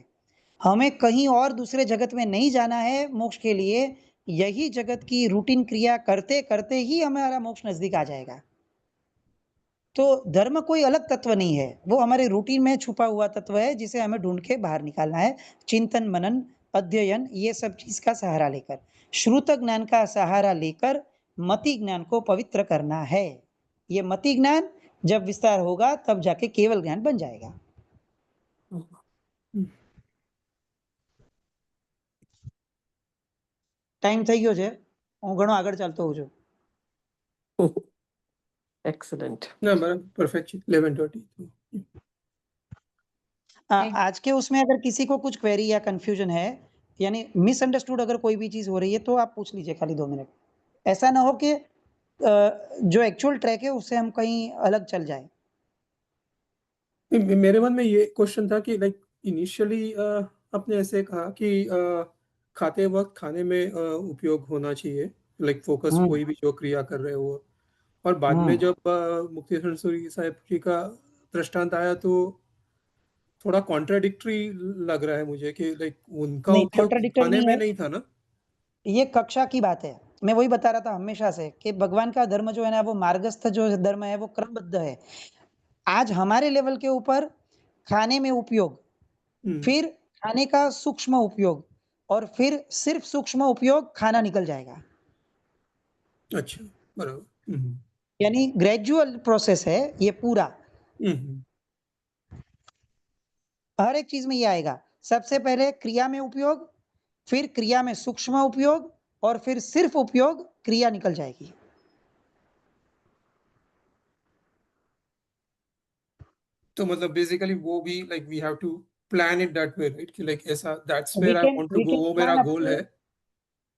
हमें कहीं और दूसरे जगत में नहीं जाना है मोक्ष के लिए, यही जगत की रूटीन क्रिया करते-करते ही हमारा मोक्ष नज़दीक आ जाएगा। तो धर्म कोई अलग तत्व नहीं है, वो हमारे रूटीन में छुपा हुआ तत्व है जिसे हमें ढूँढ के बाहर निकालना है। चिंतन, मनन, अध्ययन ये सब चीज़ का सहारा लेकर, श्रुत ज्ञान का सहारा लेकर मति ज्ञान को पवित्र करना है। ये मति ज्ञान जब विस्तार होगा तब जाके केवल ज्ञान बन जाएगा। ટાઈમ થઈ ગયો છે. હું ઘણો આગળ ચાલતો હોઉં છું. Excellent. ना बराबर परफेक्ट 11:30 आज के उसमें अगर किसी को कुछ क्वेरी या कन्फ्यूजन है, यानी मिसअंडरस्टूड अगर कोई भी चीज़ हो रही है तो आप पूछ लीजिए खाली 2 मिनट। ऐसा ना हो कि जो एक्चुअल ट्रैक है उससे हम कहीं अलग चल जाएँ। मेरे मन में ये क्वेश्चन था कि लाइक इनिशियली आपने ऐसे कहा कि खाते वक्त खाने में उपयोग होना चाहिए, लाइक फोकस हुँ, कोई भी जो क्रिया कर रहे हो। और बाद में हुँ। जब मुक्तेश्वर सूरी साहब जी का दृष्टांत आया तो थोड़ा कॉन्ट्राडिक्टरी लग रहा है मुझे कि लाइक उनका नहीं, उपयोग कॉन्ट्राडिक्टरी खाने नहीं में है, नहीं था ना। ये कक्षा की बात है। मैं वही बता रहा था हमेशा से कि भगवान का धर्म जो है ना, वो मार्गस्थ जो धर्म है वो क्रमबद्ध है। आज हमारे लेवल के ऊपर खाने में उपयोग, हम्म, फिर खाने का सूक्ष्म उपयोग और फिर सिर्फ सूक्ष्म उपयोग खाना निकल जाएगा। अच्छा, बराबर। यानी ग्रेजुअल प्रोसेस है ये पूरा। हम्म, हर एक चीज़ में ये आएगा। सबसे पहले क्रिया में उपयोग, फिर क्रिया में सूक्ष्म उपयोग और फिर सिर्फ उपयोग, क्रिया निकल जाएगी। तो मतलब बेसिकली वो भी like we have to plan it that way, right? कि लाइक ऐसा that's we where I can want to we go, can वो मेरा प्लान अप गोल टू है।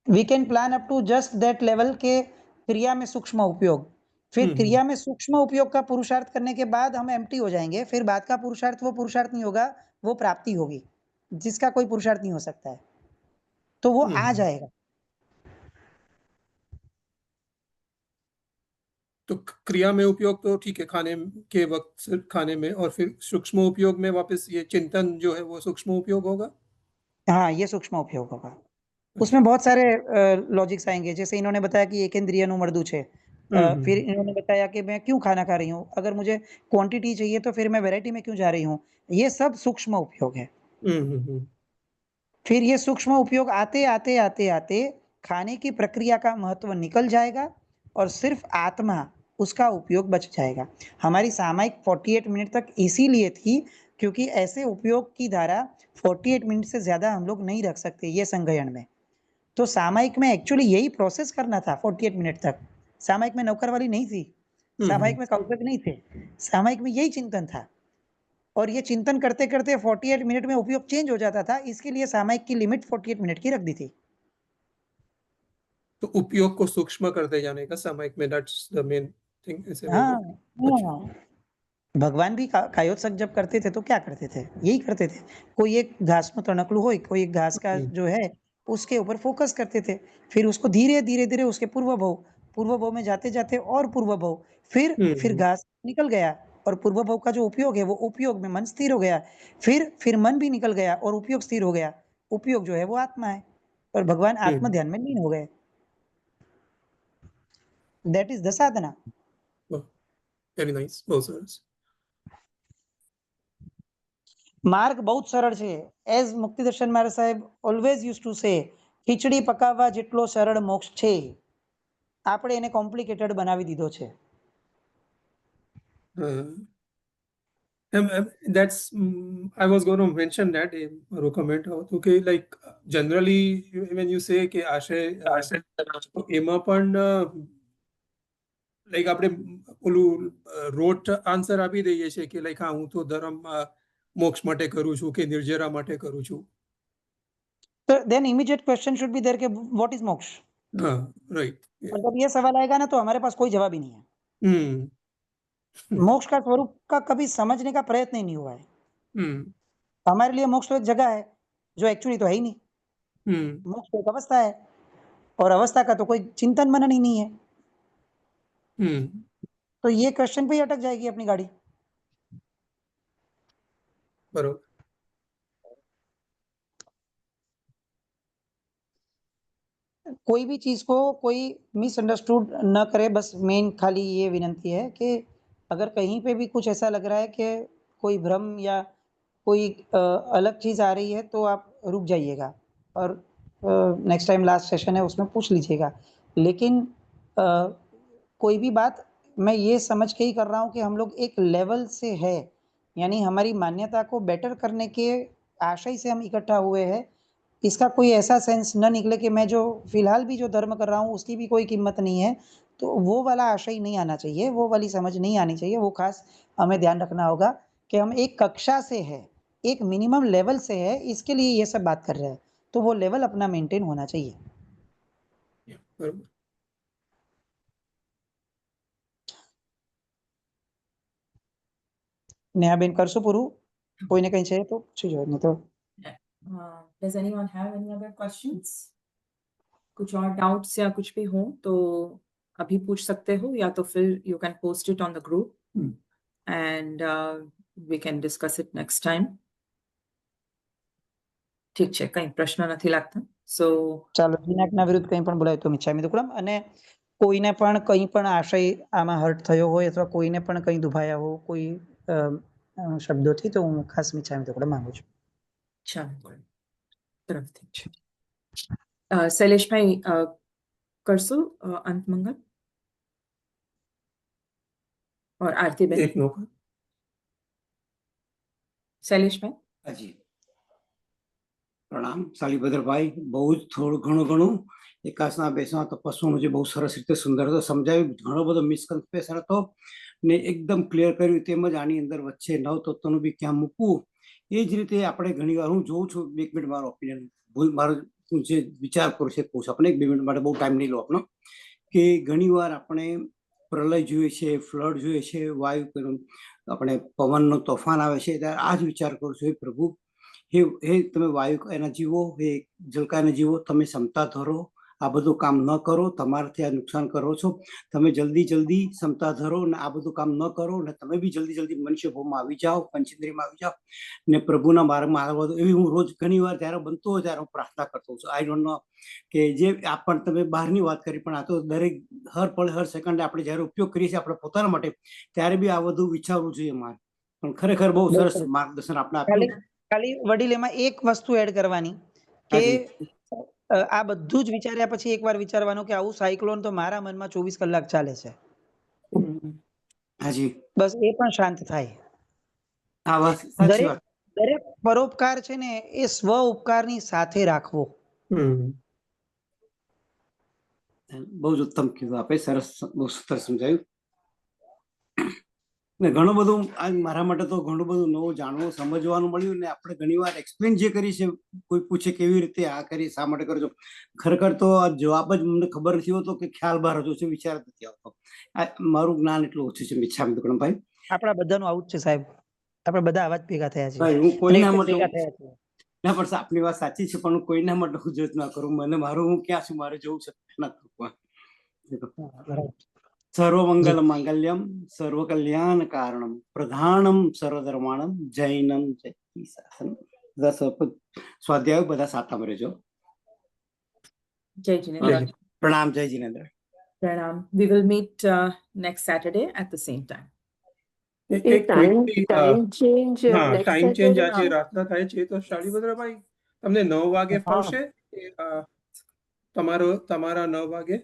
We can plan up to just that level के क्रिया में सूक्ष्म उपयोग। फिर हम्म, क्रिया में सूक्ष्म उपयोग का पुरुषार्थ करने के बाद हम एम्प्टी हो जाएँगे। फिर बाद का पुरुषार्थ वो पुरुषार्थ नहीं होगा, वो प्राप्ति होगी, जिसका कोई पुरुषार्थ नहीं हो सकता है। तो वो आ हम्म। जाएगा। तो क्रिया में उपयोग तो ठीक है, खाने के वक्त सिर्फ खाने में, और फिर सूक्ष्म उपयोग में वापस ये चिंतन जो है वो सूक्ष्म उपयोग होगा। हाँ, ये सूक्ष्म उपयोग होगा। अच्छा। उसमें बहुत सारे लॉजिक्स आएँगे, जैसे इन्होंने बताया कि एकेंद्रियनु मर्दु छे। फिर हम्म, इन्होंने बताया कि मैं क्यों खाना खा रही हूँ? अगर मुझे क्वांटिटी चाहिए तो फिर मैं वैरायटी में क्यों जा रही हूँ? ये सब सूक्ष्म उपयोग है। हम्म, हम्म, फिर ये सूक्ष्म उपयोग आते आते आते आते खाने की प्रक्रिया का महत्व निकल जाएगा और सिर्फ आत्मा उसका उपयोग बच जाएगा। हमारी सामयिक 48 मिनट तक इसीलिए थी क्योंकि ऐसे उपयोग की धारा 48 मिनट से ज्यादा हम लोग नहीं रख सकते ये संगयन में। तो सामयिक में एक्चुअली यही प्रोसेस करना था 48 मिनट तक। सामयिक में नौकर वाली नहीं थी, सामयिक में कौशक नहीं थे, सामयिक में यही चिंतन था। और ये चिंतन करते करते 48 मिनट में उपयोग चेंज हो जाता था, इसके लिए सामयिक की लिमिट 48 मिनट की रख दी थी। तो उपयोग को सूक्ष्म करते जाने का सामयिक में, दैट्स द मेन थिंग ऐसे बोल हाँ, रहे हो? अच्छा। हाँ। भगवान भी कायोत्सक जब करते थे तो क्या करते थे, यही करते थे। कोई एक घास નું તણકલું હોય, कोई एक घास का जो है उसके ऊपर फोकस करते थे, फिर उसको धीरे धीरे धीरे उसके पूर्व भव में जाते जाते और पूर्व भव, फिर घास निकल गया और पूर्व भव का जो उपयोग है वो उपयोग में मन स्थिर हो गया, फिर मन भी निकल गया और उपयोग स्थिर हो गया। उपयोग जो है वो आत्मा है और भगवान आत्म ध्यान में लीन हो गए। That is the Sadhana. Very nice, बहुत सरस। मार्ग बहुत सरળ છે। એઝ મુક્તિદર્શન મારા સાહેબ ઓલવેઝ યુઝ ટુ સે, ખીચડી પકાવવા જેટલો સરળ મોક્ષ છે, આપણે એને કોમ્પ્લિકેટેડ બનાવી દીધો છે। That's I was going to mention that મારો comment હતો કે like generally when you say કે આશય એમાં પણ લાઈક આપણે ઓલું રોટ આન્સર આપી દઈએ છીએ કે લાઈક હા હું તો ધર્મ મોક્ષ માટે કરું છું કે નિર્જરા માટે કરું છું. तो then immediate question should be there कि व्हाट इज मोक्ष। हाँ, राइट। जब ये सवाल आएगा ना तो हमारे पास कोई जवाब ही नहीं है। मोक्ष का स्वरूप का कभी समझने का प्रयत्न ही नहीं हुआ है। हमारे लिए मोक्ष तो एक जगह है जो एक्चुअली तो है ही नहीं। मोक्ष तो एक अवस्था है और अवस्था का तो कोई चिंतन मनन ही नहीं है। तो ये क्वेश्चन पे ही अटक जाएगी अपनी गाड़ी। बरोबर। कोई भी चीज को कोई मिसअंडरस्टूड न करे, बस मेन खाली ये विनंती है कि अगर कहीं पे भी कुछ ऐसा लग रहा है कि कोई भ्रम या कोई अलग चीज आ रही है तो आप रुक जाइएगा और नेक्स्ट टाइम लास्ट सेशन है उसमें पूछ लीजिएगा। लेकिन कोई भी बात मैं ये समझ के ही कर रहा हूँ कि हम लोग एक लेवल से है, यानी हमारी मान्यता को बेटर करने के आशय से हम इकट्ठा हुए हैं। इसका कोई ऐसा सेंस न निकले कि मैं जो फिलहाल भी जो धर्म कर रहा हूँ उसकी भी कोई कीमत नहीं है, तो वो वाला आशय नहीं आना चाहिए, वो वाली समझ नहीं आनी चाहिए। वो खास हमें ध्यान रखना होगा कि हम एक कक्षा से है, एक मिनिमम लेवल से है, इसके लिए ये सब बात कर रहे हैं, तो वो लेवल अपना मेंटेन होना चाहिए। बरोबर। नेहाबेन करशो पूરું? કોઈને કઈ છે તો પૂછી જો, નહીં તો Does anyone have any other questions? कुछ और डाउट्स या कुछ भी हो तो अभी पूछ सकते हो, या तो फिर you can post it on the group and we can discuss it next time. ઠીક છે, કઈ પ્રશ્ન નથી લાગતા? So ચાલો, વિનાકના વિરુદ્ધ કંઈ પણ બોલાય તો મિચ્છામી દુક્કડમ, અને કોઈને પણ કંઈ પણ આશય આમાં હર્ટ થયો હોય અથવા કોઈને પણ કંઈ દુભાયા हो કોઈ શબ્દોથી તો હું ખાસ મિચ્છામી દુક્કડમ માંગુ છું। ચાલો, તરફથી છે। શૈલેષભાઈ કરશો અંત મંગલ और आरती बेन? एक मौका। शैलेषभाई? हाजी, प्रणाम शालीभद्र भाई। बहुत थोड़ું ઘણું એકાસના બેસવા તપસ્વાનું જે બહુ સરસ રીતે સુંદર રીતે સમજાવ્યું, ઘણો બધો મિસકન્સેપ્શન હતો ને એકદમ ક્લિયર કર્યું। તેમજ આની અંદર વચ્ચે નવ તત્વનું બી ક્યાં મૂકવું એ જ રીતે આપણે ઘણીવાર હું જોઉં છું। એક મિનિટ મારો ઓપિનિયન, મારો જે વિચાર કરું છે કહું છું આપણે, એક બે મિનિટ માટે બહુ ટાઈમ નહીં લો આપણો, કે ઘણીવાર આપણે પ્રલય જોઈએ છે, ફ્લડ જોઈએ છે, વાયુ આપણે પવનનો તોફાન આવે છે ત્યારે આ જ વિચાર કરું છું, હે પ્રભુ, હે તમે વાયુ એના જીવો, હે જલકાના જીવો, તમે ક્ષમતા ધરો, આ બધું કામ ન કરો, તમારાથી આ નુકસાન કરો છો, તમે જલ્દી ક્ષમતા ધરો ને આ બધું કામ ન કરો ને તમે બી જલ્દી મનુષ્ય ભાવમાં આવી જાઓ, પંચેન્દ્રિયમાં આવી જાઓ ને પ્રભુના માર્ગમાં આગળ વધો। એવી હું રોજ ઘણીવાર જ્યારે બનતો હોય ત્યારે હું પ્રાર્થના કરતો છું। આઈ ડોન્ટ નો કે જે આપણ તમે બહારની વાત કરી, પણ આ તો દરેક હર પળ હર સેકન્ડે આપણે જ્યારે ઉપયોગ કરીએ છીએ આપણે પોતાના માટે, ત્યારે બી આ બધું વિચારવું જોઈએ મારે। પણ ખરેખર બહુ સરસ માર્ગદર્શન આપણે આપ્યું। ખાલી વડીલ એમાં એક વસ્તુ એડ કરવાની કે હાજી. આ બધું જ વિચાર્યા પછી એકવાર વિચારવાનું કે આવું સાયક્લોન તો મારા મનમાં 24 કલાક ચાલે છે. હાજી. બસ એ પણ શાંત થાય. આ વાત સાચી દરેક વાત. દરેક પરોપકાર છે ને એ સ્વ ઉપકારની સાથે રાખવો. બહુ જ ઉત્તમ કીધું આપે, સરસ, બહુ સરસ સમજાયું. ને ઘણું બધું આજ મારા માટે તો ઘણું બધું નવું જાણવું સમજવાનું મળ્યું. ને આપણે ઘણી વાર એક્સપ્લેન જે કરી છે, કોઈ પૂછે કેવી રીતે આ કરી, શા માટે કરજો, ખરેખર તો આ જવાબ જ મને ખબર નથી હોતો કે ખ્યાલ બહાર હતો છે, વિચાર જ નથી આવતો. આ મારું જ્ઞાન એટલું ઓછું છે. મિચ્છામી દુક્કડમભાઈ, આપણા બધાનું આવું જ છે સાહેબ. આપણે બધા આવા જ ભેગા થયા છીએ ભાઈ હું અને કોઈના એટલે જ માટે ભેગા થયા છીએ. ના પણ આપની વાત સાચી છે, પણ હું કોઈના માટે હું જજ ના કરું. મને મારું હું ક્યાં છું, મારે જવું છે ના કરું. બરાબર. સર્વ મંગલ માંગલ્યમ સર્વ કલ્યાણ કારણમ પ્રધાનમ સર્વધર્માણમ જૈનમ જયતિ શાસનમ. બધા સ્વાધ્યાય બધા સાતામાં રહેજો. Jai Jinendra. પ્રણામ. જય Jinendra. Pranam. We will meet next Saturday at the same time. A time change હા, next ટાઈમ ચેન્જ Saturday. આજે રાતના થાય છે. તો શાળીભદ્રભાઈ, તમને 9 વાગે ફાવશે? તમારા 9 વાગે?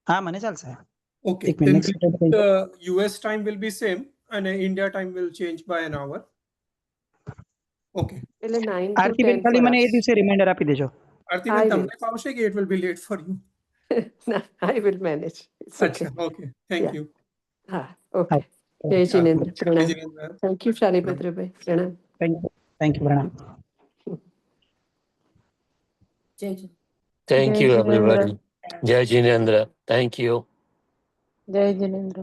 હા, મને ચાલશે. Okay, એક then minute. US time will be same and India time will change by an hour. Okay. એટલે 9 to આરતીબેન 10 ખાલી for મને એ us. દિવસે રિમાઇન્ડર આપી દેજો. આરતીબેન, I will. તમને ફાવશે કે it will be late for you? No, I will manage. It's okay. અચ્છા, okay. Thank Yeah. you. હા, okay. હા. જય જીનેન્દ્ર. જય પ્રણામ. જીનેન્દ્ર. Thank you, શાલીભદ્રભાઈ. પ્રણામ. Thank you. પ્રણામ. Jai Jinendra. Thank જય you, Jinendra. everybody. Jai Jinendra. Thank you. જય જીનેન્દ્ર.